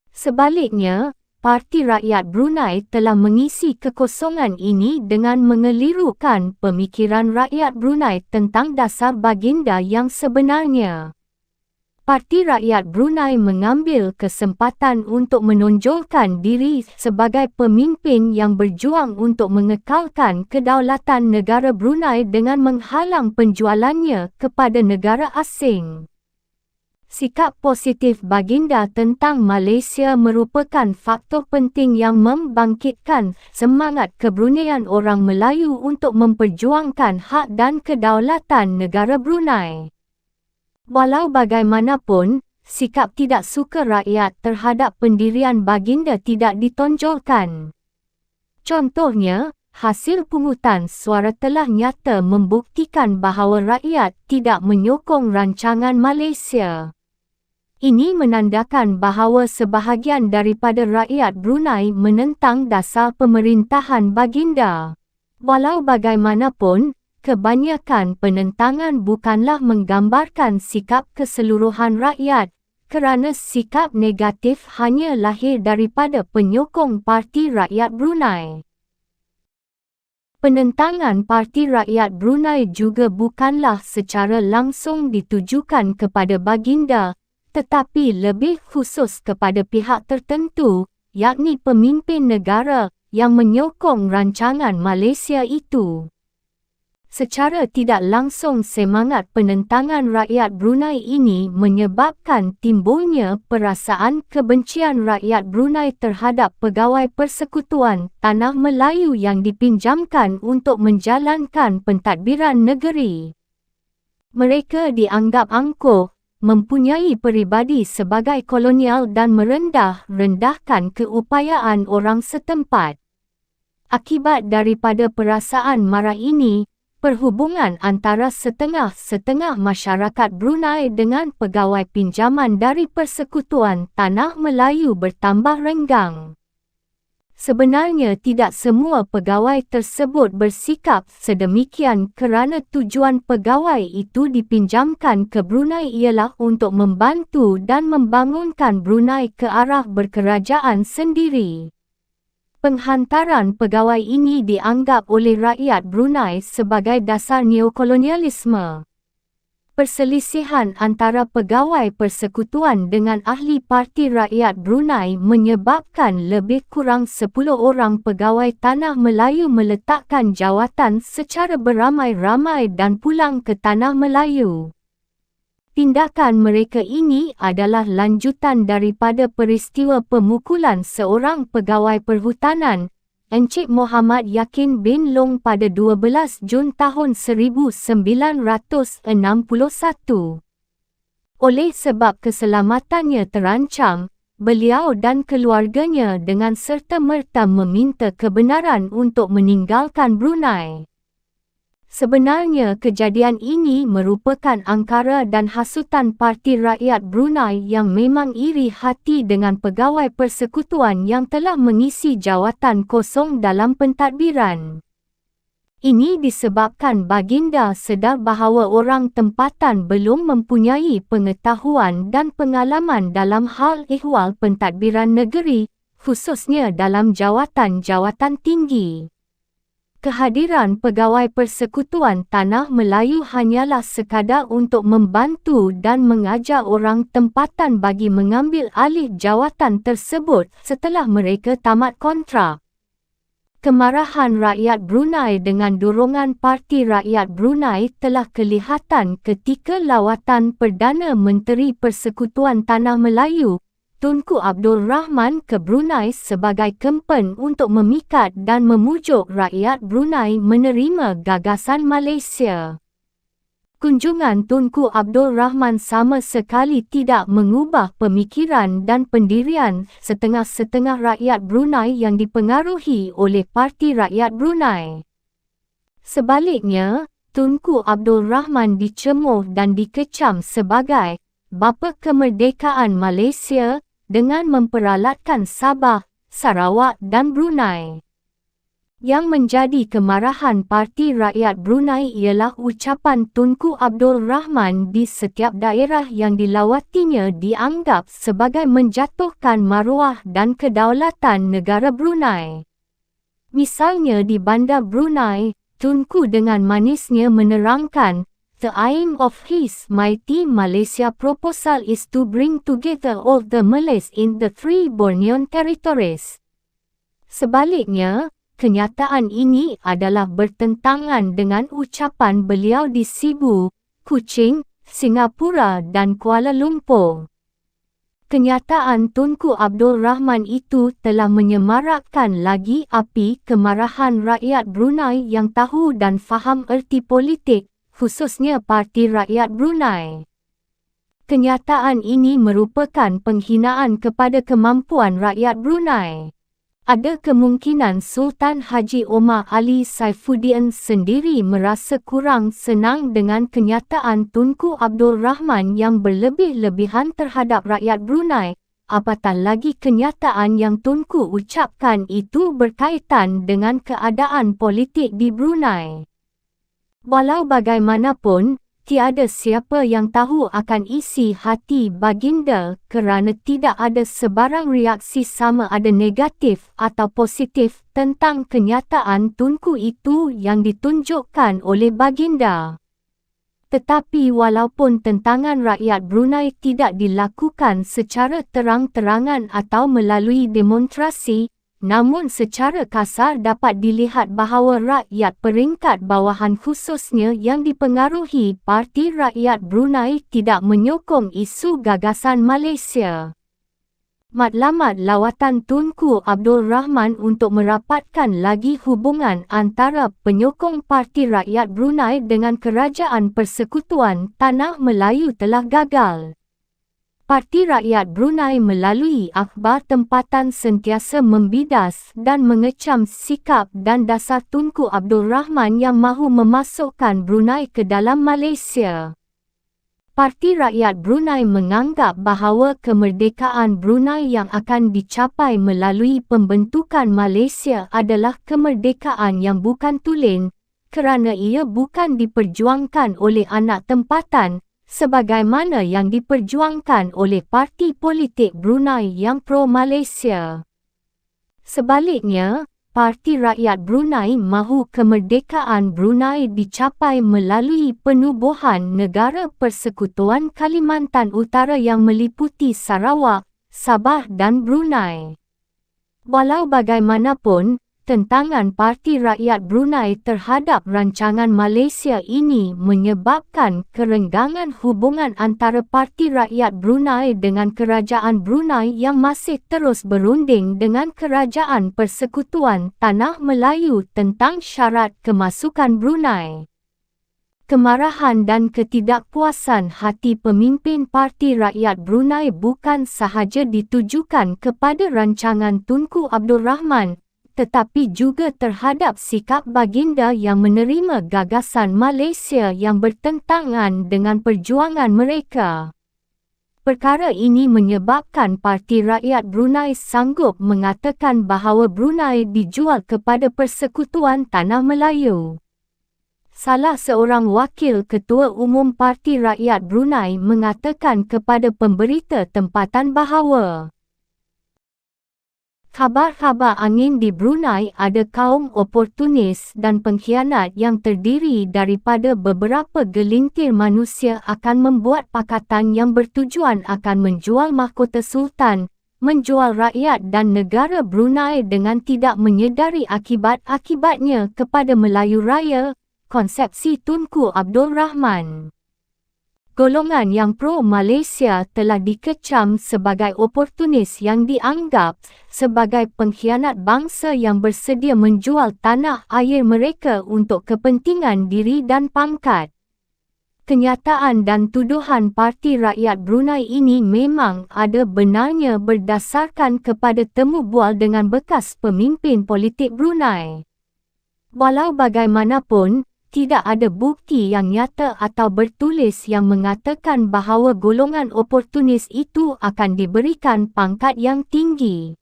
Sebaliknya, Parti Rakyat Brunei telah mengisi kekosongan ini dengan mengelirukan pemikiran rakyat Brunei tentang dasar baginda yang sebenarnya. Parti Rakyat Brunei mengambil kesempatan untuk menonjolkan diri sebagai pemimpin yang berjuang untuk mengekalkan kedaulatan negara Brunei dengan menghalang penjualannya kepada negara asing. Sikap positif baginda tentang Malaysia merupakan faktor penting yang membangkitkan semangat kebruneian orang Melayu untuk memperjuangkan hak dan kedaulatan negara Brunei. Walau bagaimanapun, sikap tidak suka rakyat terhadap pendirian baginda tidak ditonjolkan. Contohnya, hasil pungutan suara telah nyata membuktikan bahawa rakyat tidak menyokong rancangan Malaysia. Ini menandakan bahawa sebahagian daripada rakyat Brunei menentang dasar pemerintahan baginda. Walau bagaimanapun, kebanyakan penentangan bukanlah menggambarkan sikap keseluruhan rakyat, kerana sikap negatif hanya lahir daripada penyokong Parti Rakyat Brunei. Penentangan Parti Rakyat Brunei juga bukanlah secara langsung ditujukan kepada baginda, tetapi lebih khusus kepada pihak tertentu, yakni pemimpin negara yang menyokong rancangan Malaysia itu. Secara tidak langsung semangat penentangan rakyat Brunei ini menyebabkan timbulnya perasaan kebencian rakyat Brunei terhadap pegawai Persekutuan Tanah Melayu yang dipinjamkan untuk menjalankan pentadbiran negeri. Mereka dianggap angkuh, mempunyai peribadi sebagai kolonial dan merendah-rendahkan keupayaan orang setempat. Akibat daripada perasaan marah ini, perhubungan antara setengah-setengah masyarakat Brunei dengan pegawai pinjaman dari Persekutuan Tanah Melayu bertambah renggang. Sebenarnya tidak semua pegawai tersebut bersikap sedemikian kerana tujuan pegawai itu dipinjamkan ke Brunei ialah untuk membantu dan membangunkan Brunei ke arah berkerajaan sendiri. Penghantaran pegawai ini dianggap oleh rakyat Brunei sebagai dasar neokolonialisme. Perselisihan antara pegawai persekutuan dengan ahli Parti Rakyat Brunei menyebabkan lebih kurang 10 orang pegawai Tanah Melayu meletakkan jawatan secara beramai-ramai dan pulang ke Tanah Melayu. Tindakan mereka ini adalah lanjutan daripada peristiwa pemukulan seorang pegawai perhutanan, Encik Muhammad Yakin bin Long pada 12 Jun tahun 1961. Oleh sebab keselamatannya terancam, beliau dan keluarganya dengan serta-merta meminta kebenaran untuk meninggalkan Brunei. Sebenarnya kejadian ini merupakan angkara dan hasutan Parti Rakyat Brunei yang memang iri hati dengan pegawai persekutuan yang telah mengisi jawatan kosong dalam pentadbiran. Ini disebabkan baginda sedar bahawa orang tempatan belum mempunyai pengetahuan dan pengalaman dalam hal ihwal pentadbiran negeri, khususnya dalam jawatan-jawatan tinggi. Kehadiran pegawai persekutuan Tanah Melayu hanyalah sekadar untuk membantu dan mengajar orang tempatan bagi mengambil alih jawatan tersebut setelah mereka tamat kontrak. Kemarahan rakyat Brunei dengan dorongan Parti Rakyat Brunei telah kelihatan ketika lawatan Perdana Menteri Persekutuan Tanah Melayu, Tunku Abdul Rahman ke Brunei sebagai kempen untuk memikat dan memujuk rakyat Brunei menerima gagasan Malaysia. Kunjungan Tunku Abdul Rahman sama sekali tidak mengubah pemikiran dan pendirian setengah-setengah rakyat Brunei yang dipengaruhi oleh Parti Rakyat Brunei. Sebaliknya, Tunku Abdul Rahman dicemuh dan dikecam sebagai bapa kemerdekaan Malaysia dengan memperalatkan Sabah, Sarawak dan Brunei. Yang menjadi kemarahan Parti Rakyat Brunei ialah ucapan Tunku Abdul Rahman di setiap daerah yang dilawatinya dianggap sebagai menjatuhkan maruah dan kedaulatan negara Brunei. Misalnya di Bandar Brunei, Tunku dengan manisnya menerangkan, "The aim of His Mighty Malaysia proposal is to bring together all the Malays in the three Bornean territories." Sebaliknya, kenyataan ini adalah bertentangan dengan ucapan beliau di Sibu, Kuching, Singapura dan Kuala Lumpur. Kenyataan Tunku Abdul Rahman itu telah menyemarakkan lagi api kemarahan rakyat Brunei yang tahu dan faham erti politik, khususnya Parti Rakyat Brunei. Kenyataan ini merupakan penghinaan kepada kemampuan rakyat Brunei. Ada kemungkinan Sultan Haji Omar Ali Saifuddin sendiri merasa kurang senang dengan kenyataan Tunku Abdul Rahman yang berlebih-lebihan terhadap rakyat Brunei, apatah lagi kenyataan yang Tunku ucapkan itu berkaitan dengan keadaan politik di Brunei. Walau bagaimanapun, tiada siapa yang tahu akan isi hati baginda kerana tidak ada sebarang reaksi sama ada negatif atau positif tentang kenyataan Tunku itu yang ditunjukkan oleh baginda. Tetapi walaupun tentangan rakyat Brunei tidak dilakukan secara terang-terangan atau melalui demonstrasi, namun secara kasar dapat dilihat bahawa rakyat peringkat bawahan khususnya yang dipengaruhi Parti Rakyat Brunei tidak menyokong isu gagasan Malaysia. Matlamat lawatan Tunku Abdul Rahman untuk merapatkan lagi hubungan antara penyokong Parti Rakyat Brunei dengan Kerajaan Persekutuan Tanah Melayu telah gagal. Parti Rakyat Brunei melalui akhbar tempatan sentiasa membidas dan mengecam sikap dan dasar Tunku Abdul Rahman yang mahu memasukkan Brunei ke dalam Malaysia. Parti Rakyat Brunei menganggap bahawa kemerdekaan Brunei yang akan dicapai melalui pembentukan Malaysia adalah kemerdekaan yang bukan tulen, kerana ia bukan diperjuangkan oleh anak tempatan, sebagaimana yang diperjuangkan oleh parti politik Brunei yang pro-Malaysia. Sebaliknya, Parti Rakyat Brunei mahu kemerdekaan Brunei dicapai melalui penubuhan Negara Persekutuan Kalimantan Utara yang meliputi Sarawak, Sabah dan Brunei. Walau bagaimanapun, tentangan Parti Rakyat Brunei terhadap rancangan Malaysia ini menyebabkan kerenggangan hubungan antara Parti Rakyat Brunei dengan Kerajaan Brunei yang masih terus berunding dengan Kerajaan Persekutuan Tanah Melayu tentang syarat kemasukan Brunei. Kemarahan dan ketidakpuasan hati pemimpin Parti Rakyat Brunei bukan sahaja ditujukan kepada rancangan Tunku Abdul Rahman, tetapi juga terhadap sikap baginda yang menerima gagasan Malaysia yang bertentangan dengan perjuangan mereka. Perkara ini menyebabkan Parti Rakyat Brunei sanggup mengatakan bahawa Brunei dijual kepada Persekutuan Tanah Melayu. Salah seorang wakil Ketua Umum Parti Rakyat Brunei mengatakan kepada pemberita tempatan bahawa khabar-khabar angin di Brunei ada kaum oportunis dan pengkhianat yang terdiri daripada beberapa gelintir manusia akan membuat pakatan yang bertujuan akan menjual mahkota sultan, menjual rakyat dan negara Brunei dengan tidak menyedari akibat-akibatnya kepada Melayu Raya, konsepsi Tunku Abdul Rahman. Golongan yang pro-Malaysia telah dikecam sebagai oportunis yang dianggap sebagai pengkhianat bangsa yang bersedia menjual tanah air mereka untuk kepentingan diri dan pangkat. Kenyataan dan tuduhan Parti Rakyat Brunei ini memang ada benarnya berdasarkan kepada temu bual dengan bekas pemimpin politik Brunei. Walau bagaimanapun, tidak ada bukti yang nyata atau bertulis yang mengatakan bahawa golongan oportunis itu akan diberikan pangkat yang tinggi.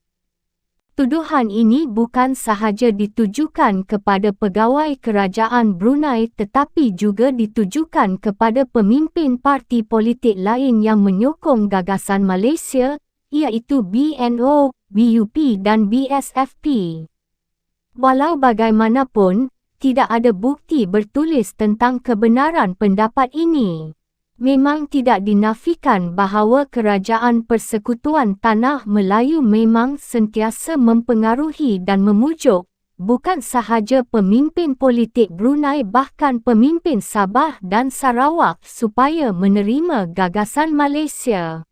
Tuduhan ini bukan sahaja ditujukan kepada pegawai kerajaan Brunei tetapi juga ditujukan kepada pemimpin parti politik lain yang menyokong gagasan Malaysia, iaitu BNO, BUP dan BSFP. Walau bagaimanapun, tidak ada bukti bertulis tentang kebenaran pendapat ini. Memang tidak dinafikan bahawa Kerajaan Persekutuan Tanah Melayu memang sentiasa mempengaruhi dan memujuk, bukan sahaja pemimpin politik Brunei bahkan pemimpin Sabah dan Sarawak supaya menerima gagasan Malaysia.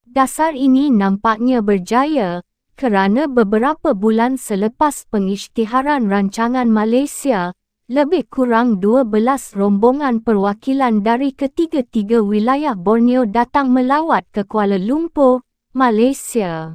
Dasar ini nampaknya berjaya, kerana beberapa bulan selepas pengisytiharan rancangan Malaysia, lebih kurang 12 rombongan perwakilan dari ketiga-tiga wilayah Borneo datang melawat ke Kuala Lumpur, Malaysia.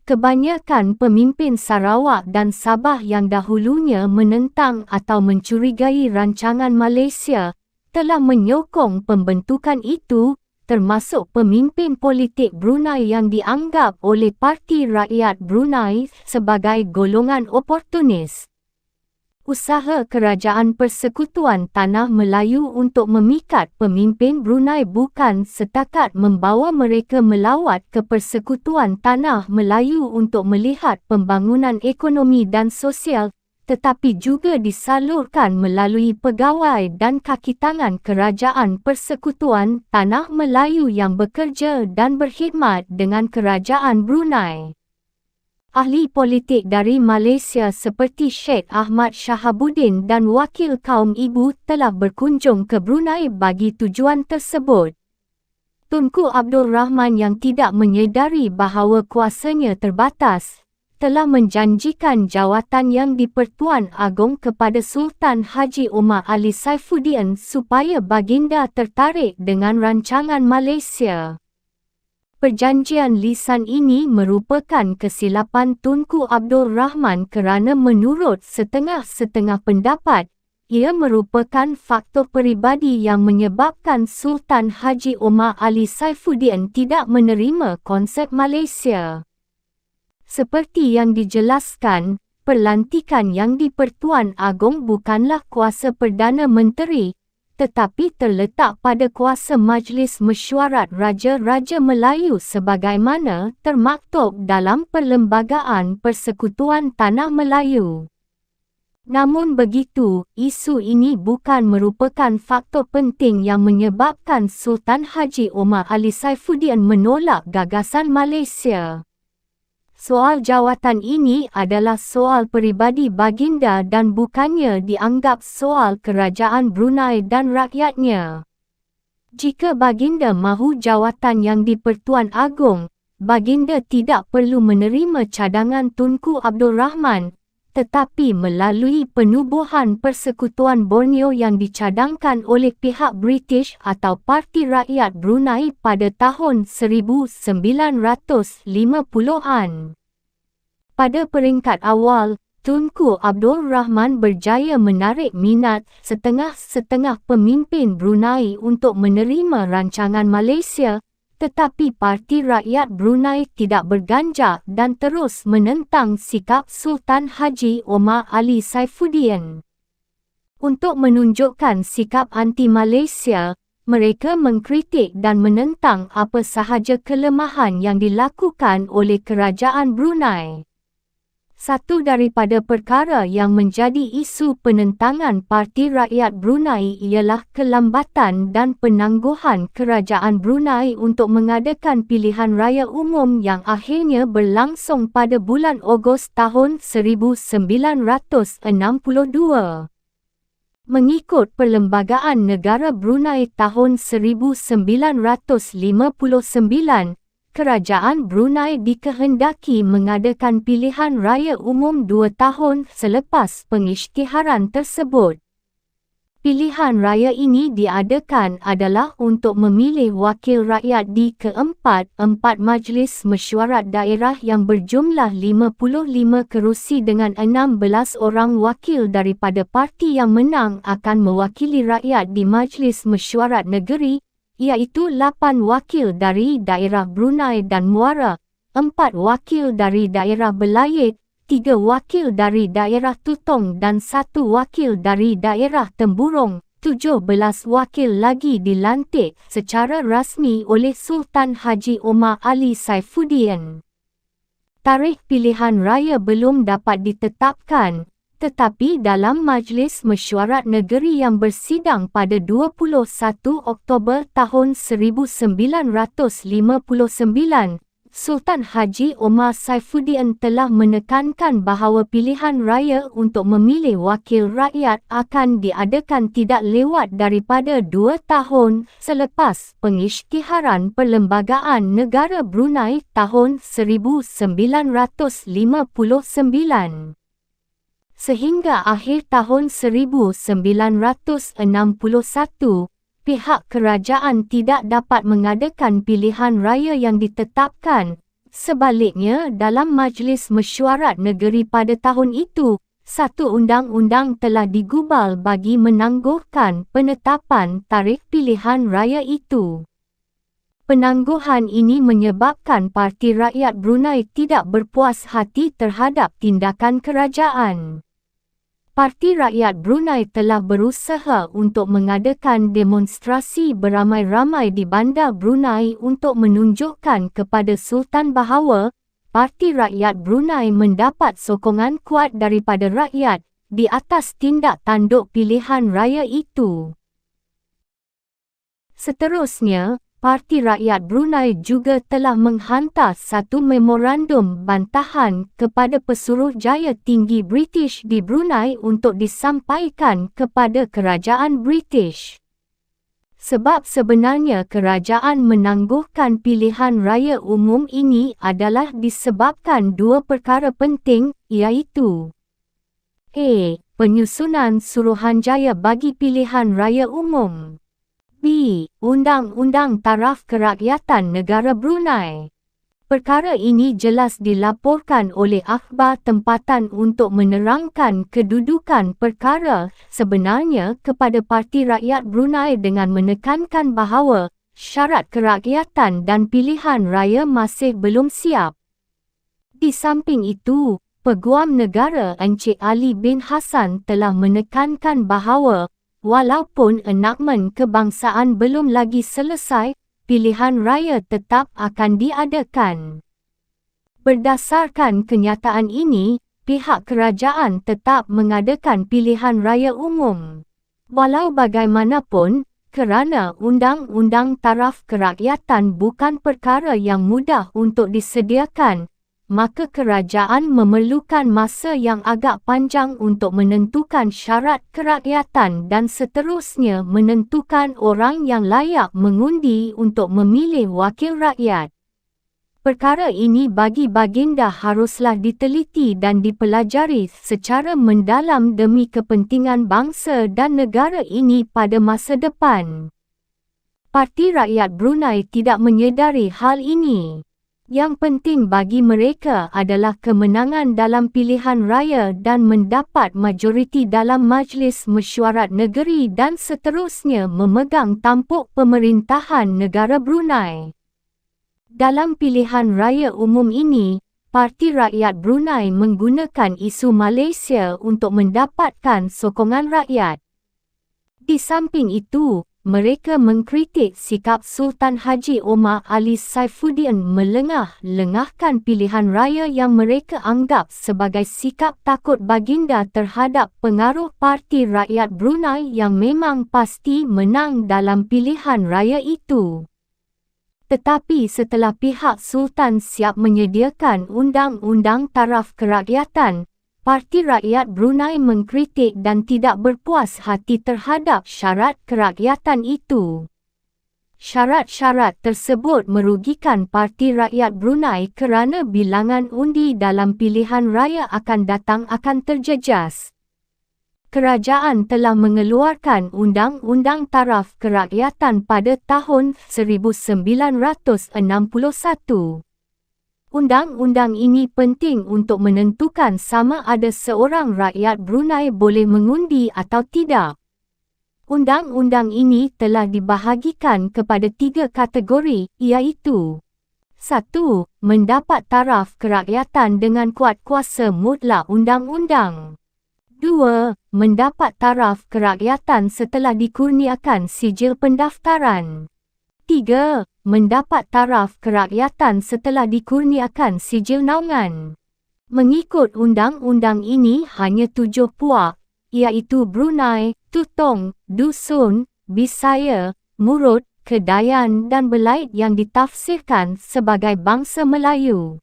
Kebanyakan pemimpin Sarawak dan Sabah yang dahulunya menentang atau mencurigai rancangan Malaysia, telah menyokong pembentukan itu, termasuk pemimpin politik Brunei yang dianggap oleh Parti Rakyat Brunei sebagai golongan oportunis. Usaha Kerajaan Persekutuan Tanah Melayu untuk memikat pemimpin Brunei bukan setakat membawa mereka melawat ke Persekutuan Tanah Melayu untuk melihat pembangunan ekonomi dan sosial, tetapi juga disalurkan melalui pegawai dan kaki tangan Kerajaan Persekutuan Tanah Melayu yang bekerja dan berkhidmat dengan Kerajaan Brunei. Ahli politik dari Malaysia seperti Sheikh Ahmad Shahabuddin dan wakil kaum ibu telah berkunjung ke Brunei bagi tujuan tersebut. Tunku Abdul Rahman yang tidak menyedari bahawa kuasanya terbatas, telah menjanjikan jawatan yang di-Pertuan Agong kepada Sultan Haji Omar Ali Saifuddin supaya baginda tertarik dengan rancangan Malaysia. Perjanjian lisan ini merupakan kesilapan Tunku Abdul Rahman kerana menurut setengah-setengah pendapat, ia merupakan faktor peribadi yang menyebabkan Sultan Haji Omar Ali Saifuddin tidak menerima konsep Malaysia. Seperti yang dijelaskan, pelantikan yang di-Pertuan Agong bukanlah kuasa Perdana Menteri, tetapi terletak pada kuasa Majlis Mesyuarat Raja-Raja Melayu sebagaimana termaktub dalam Perlembagaan Persekutuan Tanah Melayu. Namun begitu, isu ini bukan merupakan faktor penting yang menyebabkan Sultan Haji Omar Ali Saifuddin menolak gagasan Malaysia. Soal jawatan ini adalah soal peribadi baginda dan bukannya dianggap soal kerajaan Brunei dan rakyatnya. Jika baginda mahu jawatan yang di-Pertuan Agong, baginda tidak perlu menerima cadangan Tunku Abdul Rahman, tetapi melalui penubuhan Persekutuan Borneo yang dicadangkan oleh pihak British atau Parti Rakyat Brunei pada tahun 1950-an. Pada peringkat awal, Tunku Abdul Rahman berjaya menarik minat setengah-setengah pemimpin Brunei untuk menerima rancangan Malaysia, tetapi Parti Rakyat Brunei tidak berganjak dan terus menentang sikap Sultan Haji Omar Ali Saifuddin. Untuk menunjukkan sikap anti-Malaysia, mereka mengkritik dan menentang apa sahaja kelemahan yang dilakukan oleh kerajaan Brunei. Satu daripada perkara yang menjadi isu penentangan Parti Rakyat Brunei ialah kelambatan dan penangguhan kerajaan Brunei untuk mengadakan pilihan raya umum yang akhirnya berlangsung pada bulan Ogos tahun 1962. Mengikut Perlembagaan Negara Brunei tahun 1959, Kerajaan Brunei dikehendaki mengadakan pilihan raya umum 2 tahun selepas pengisytiharan tersebut. Pilihan raya ini diadakan adalah untuk memilih wakil rakyat di keempat-empat Majlis Mesyuarat Daerah yang berjumlah 55 kerusi dengan 16 orang wakil daripada parti yang menang akan mewakili rakyat di Majlis Mesyuarat Negeri, iaitu 8 wakil dari daerah Brunei dan Muara, 4 wakil dari daerah Belayit, 3 wakil dari daerah Tutong dan 1 wakil dari daerah Temburong. 17 wakil lagi dilantik secara rasmi oleh Sultan Haji Omar Ali Saifuddin. Tarikh pilihan raya belum dapat ditetapkan, tetapi dalam Majlis Mesyuarat Negeri yang bersidang pada 21 Oktober tahun 1959, Sultan Haji Omar Saifuddin telah menekankan bahawa pilihan raya untuk memilih wakil rakyat akan diadakan tidak lewat daripada 2 tahun selepas pengisytiharan Perlembagaan Negara Brunei tahun 1959. Sehingga akhir tahun 1961, pihak kerajaan tidak dapat mengadakan pilihan raya yang ditetapkan. Sebaliknya, dalam Majlis Mesyuarat Negeri pada tahun itu, satu undang-undang telah digubal bagi menangguhkan penetapan tarikh pilihan raya itu. Penangguhan ini menyebabkan Parti Rakyat Brunei tidak berpuas hati terhadap tindakan kerajaan. Parti Rakyat Brunei telah berusaha untuk mengadakan demonstrasi beramai-ramai di Bandar Brunei untuk menunjukkan kepada Sultan bahawa Parti Rakyat Brunei mendapat sokongan kuat daripada rakyat di atas tindak tanduk pilihan raya itu. Seterusnya, Parti Rakyat Brunei juga telah menghantar satu memorandum bantahan kepada Pesuruhjaya Tinggi British di Brunei untuk disampaikan kepada kerajaan British. Sebab sebenarnya kerajaan menangguhkan pilihan raya umum ini adalah disebabkan 2 perkara penting, iaitu A. Penyusunan Suruhanjaya bagi pilihan raya umum. B. Undang-Undang Taraf Kerakyatan Negara Brunei. Perkara ini jelas dilaporkan oleh akhbar tempatan untuk menerangkan kedudukan perkara sebenarnya kepada Parti Rakyat Brunei dengan menekankan bahawa syarat kerakyatan dan pilihan raya masih belum siap. Di samping itu, Peguam Negara Encik Ali bin Hassan telah menekankan bahawa Walaupun enakmen kebangsaan belum lagi selesai, pilihan raya tetap akan diadakan. Berdasarkan kenyataan ini, pihak kerajaan tetap mengadakan pilihan raya umum. Walau bagaimanapun, kerana undang-undang taraf kerakyatan bukan perkara yang mudah untuk disediakan, maka kerajaan memerlukan masa yang agak panjang untuk menentukan syarat kerakyatan dan seterusnya menentukan orang yang layak mengundi untuk memilih wakil rakyat. Perkara ini bagi baginda haruslah diteliti dan dipelajari secara mendalam demi kepentingan bangsa dan negara ini pada masa depan. Parti Rakyat Brunei tidak menyedari hal ini. Yang penting bagi mereka adalah kemenangan dalam pilihan raya dan mendapat majoriti dalam Majlis Mesyuarat Negeri dan seterusnya memegang tampuk pemerintahan negara Brunei. Dalam pilihan raya umum ini, Parti Rakyat Brunei menggunakan isu Malaysia untuk mendapatkan sokongan rakyat. Di samping itu, mereka mengkritik sikap Sultan Haji Omar Ali Saifuddin melengah-lengahkan pilihan raya yang mereka anggap sebagai sikap takut baginda terhadap pengaruh Parti Rakyat Brunei yang memang pasti menang dalam pilihan raya itu. Tetapi setelah pihak Sultan siap menyediakan undang-undang taraf kerakyatan, Parti Rakyat Brunei mengkritik dan tidak berpuas hati terhadap syarat kerakyatan itu. Syarat-syarat tersebut merugikan Parti Rakyat Brunei kerana bilangan undi dalam pilihan raya akan datang akan terjejas. Kerajaan telah mengeluarkan Undang-Undang Taraf Kerakyatan pada tahun 1961. Undang-undang ini penting untuk menentukan sama ada seorang rakyat Brunei boleh mengundi atau tidak. Undang-undang ini telah dibahagikan kepada 3 kategori, iaitu 1. Mendapat taraf kerakyatan dengan kuatkuasa mutlak undang-undang. 2. Mendapat taraf kerakyatan setelah dikurniakan sijil pendaftaran. 3. Mendapat taraf kerakyatan setelah dikurniakan sijil naungan. Mengikut undang-undang ini hanya 7 puak, iaitu Brunei, Tutong, Dusun, Bisaya, Murut, Kedayan dan Belait yang ditafsirkan sebagai bangsa Melayu.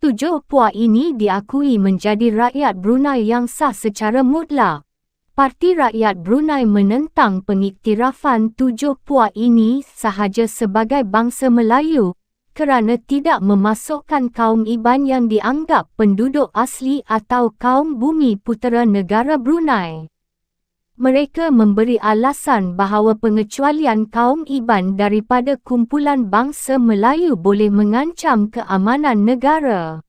7 puak ini diakui menjadi rakyat Brunei yang sah secara mutlak. Parti Rakyat Brunei menentang pengiktirafan 7 puak ini sahaja sebagai bangsa Melayu kerana tidak memasukkan kaum Iban yang dianggap penduduk asli atau kaum bumi putera negara Brunei. Mereka memberi alasan bahawa pengecualian kaum Iban daripada kumpulan bangsa Melayu boleh mengancam keamanan negara.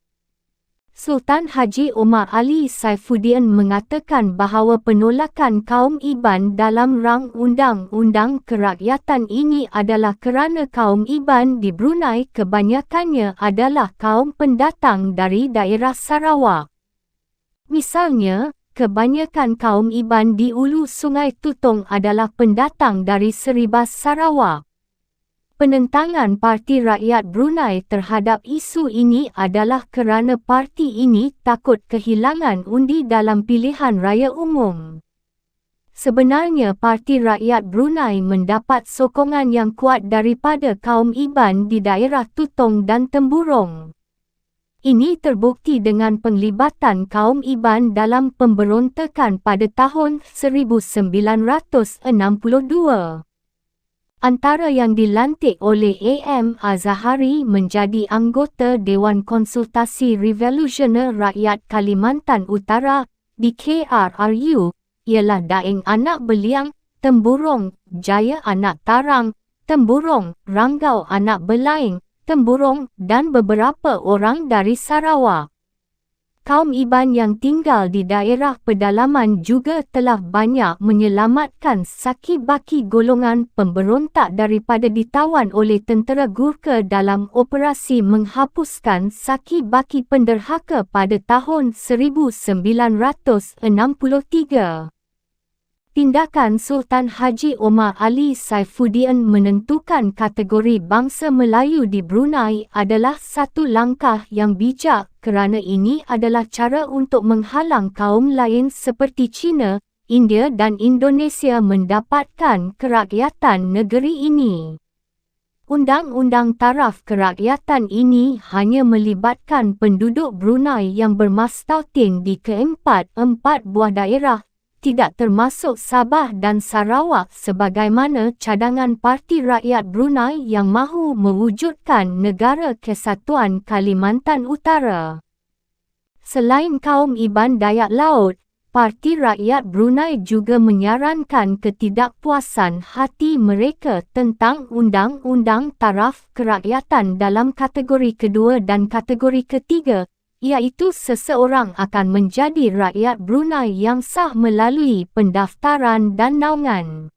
Sultan Haji Omar Ali Saifuddin mengatakan bahawa penolakan kaum Iban dalam rang undang-undang kerakyatan ini adalah kerana kaum Iban di Brunei kebanyakannya adalah kaum pendatang dari daerah Sarawak. Misalnya, kebanyakan kaum Iban di Ulu Sungai Tutong adalah pendatang dari Seribas Sarawak. Penentangan Parti Rakyat Brunei terhadap isu ini adalah kerana parti ini takut kehilangan undi dalam pilihan raya umum. Sebenarnya Parti Rakyat Brunei mendapat sokongan yang kuat daripada kaum Iban di daerah Tutong dan Temburong. Ini terbukti dengan penglibatan kaum Iban dalam pemberontakan pada tahun 1962. Antara yang dilantik oleh A.M. Azahari menjadi anggota Dewan Konsultasi Revolusioner Rakyat Kalimantan Utara (DKRRU) ialah Daeng Anak Beliang, Temburong, Jaya Anak Tarang, Temburong, Ranggau Anak Belaing, Temburong dan beberapa orang dari Sarawak. Kaum Iban yang tinggal di daerah pedalaman juga telah banyak menyelamatkan saki-baki golongan pemberontak daripada ditawan oleh tentera Gurkha dalam operasi menghapuskan saki-baki penderhaka pada tahun 1963. Tindakan Sultan Haji Omar Ali Saifuddin menentukan kategori bangsa Melayu di Brunei adalah satu langkah yang bijak kerana ini adalah cara untuk menghalang kaum lain seperti China, India dan Indonesia mendapatkan kerakyatan negeri ini. Undang-undang taraf kerakyatan ini hanya melibatkan penduduk Brunei yang bermastautin di keempat-empat buah daerah, tidak termasuk Sabah dan Sarawak sebagaimana cadangan Parti Rakyat Brunei yang mahu mewujudkan Negara Kesatuan Kalimantan Utara. Selain kaum Iban Dayak Laut, Parti Rakyat Brunei juga menyarankan ketidakpuasan hati mereka tentang Undang-Undang Taraf Kerakyatan dalam kategori kedua dan kategori ketiga, iaitu seseorang akan menjadi rakyat Brunei yang sah melalui pendaftaran dan naungan.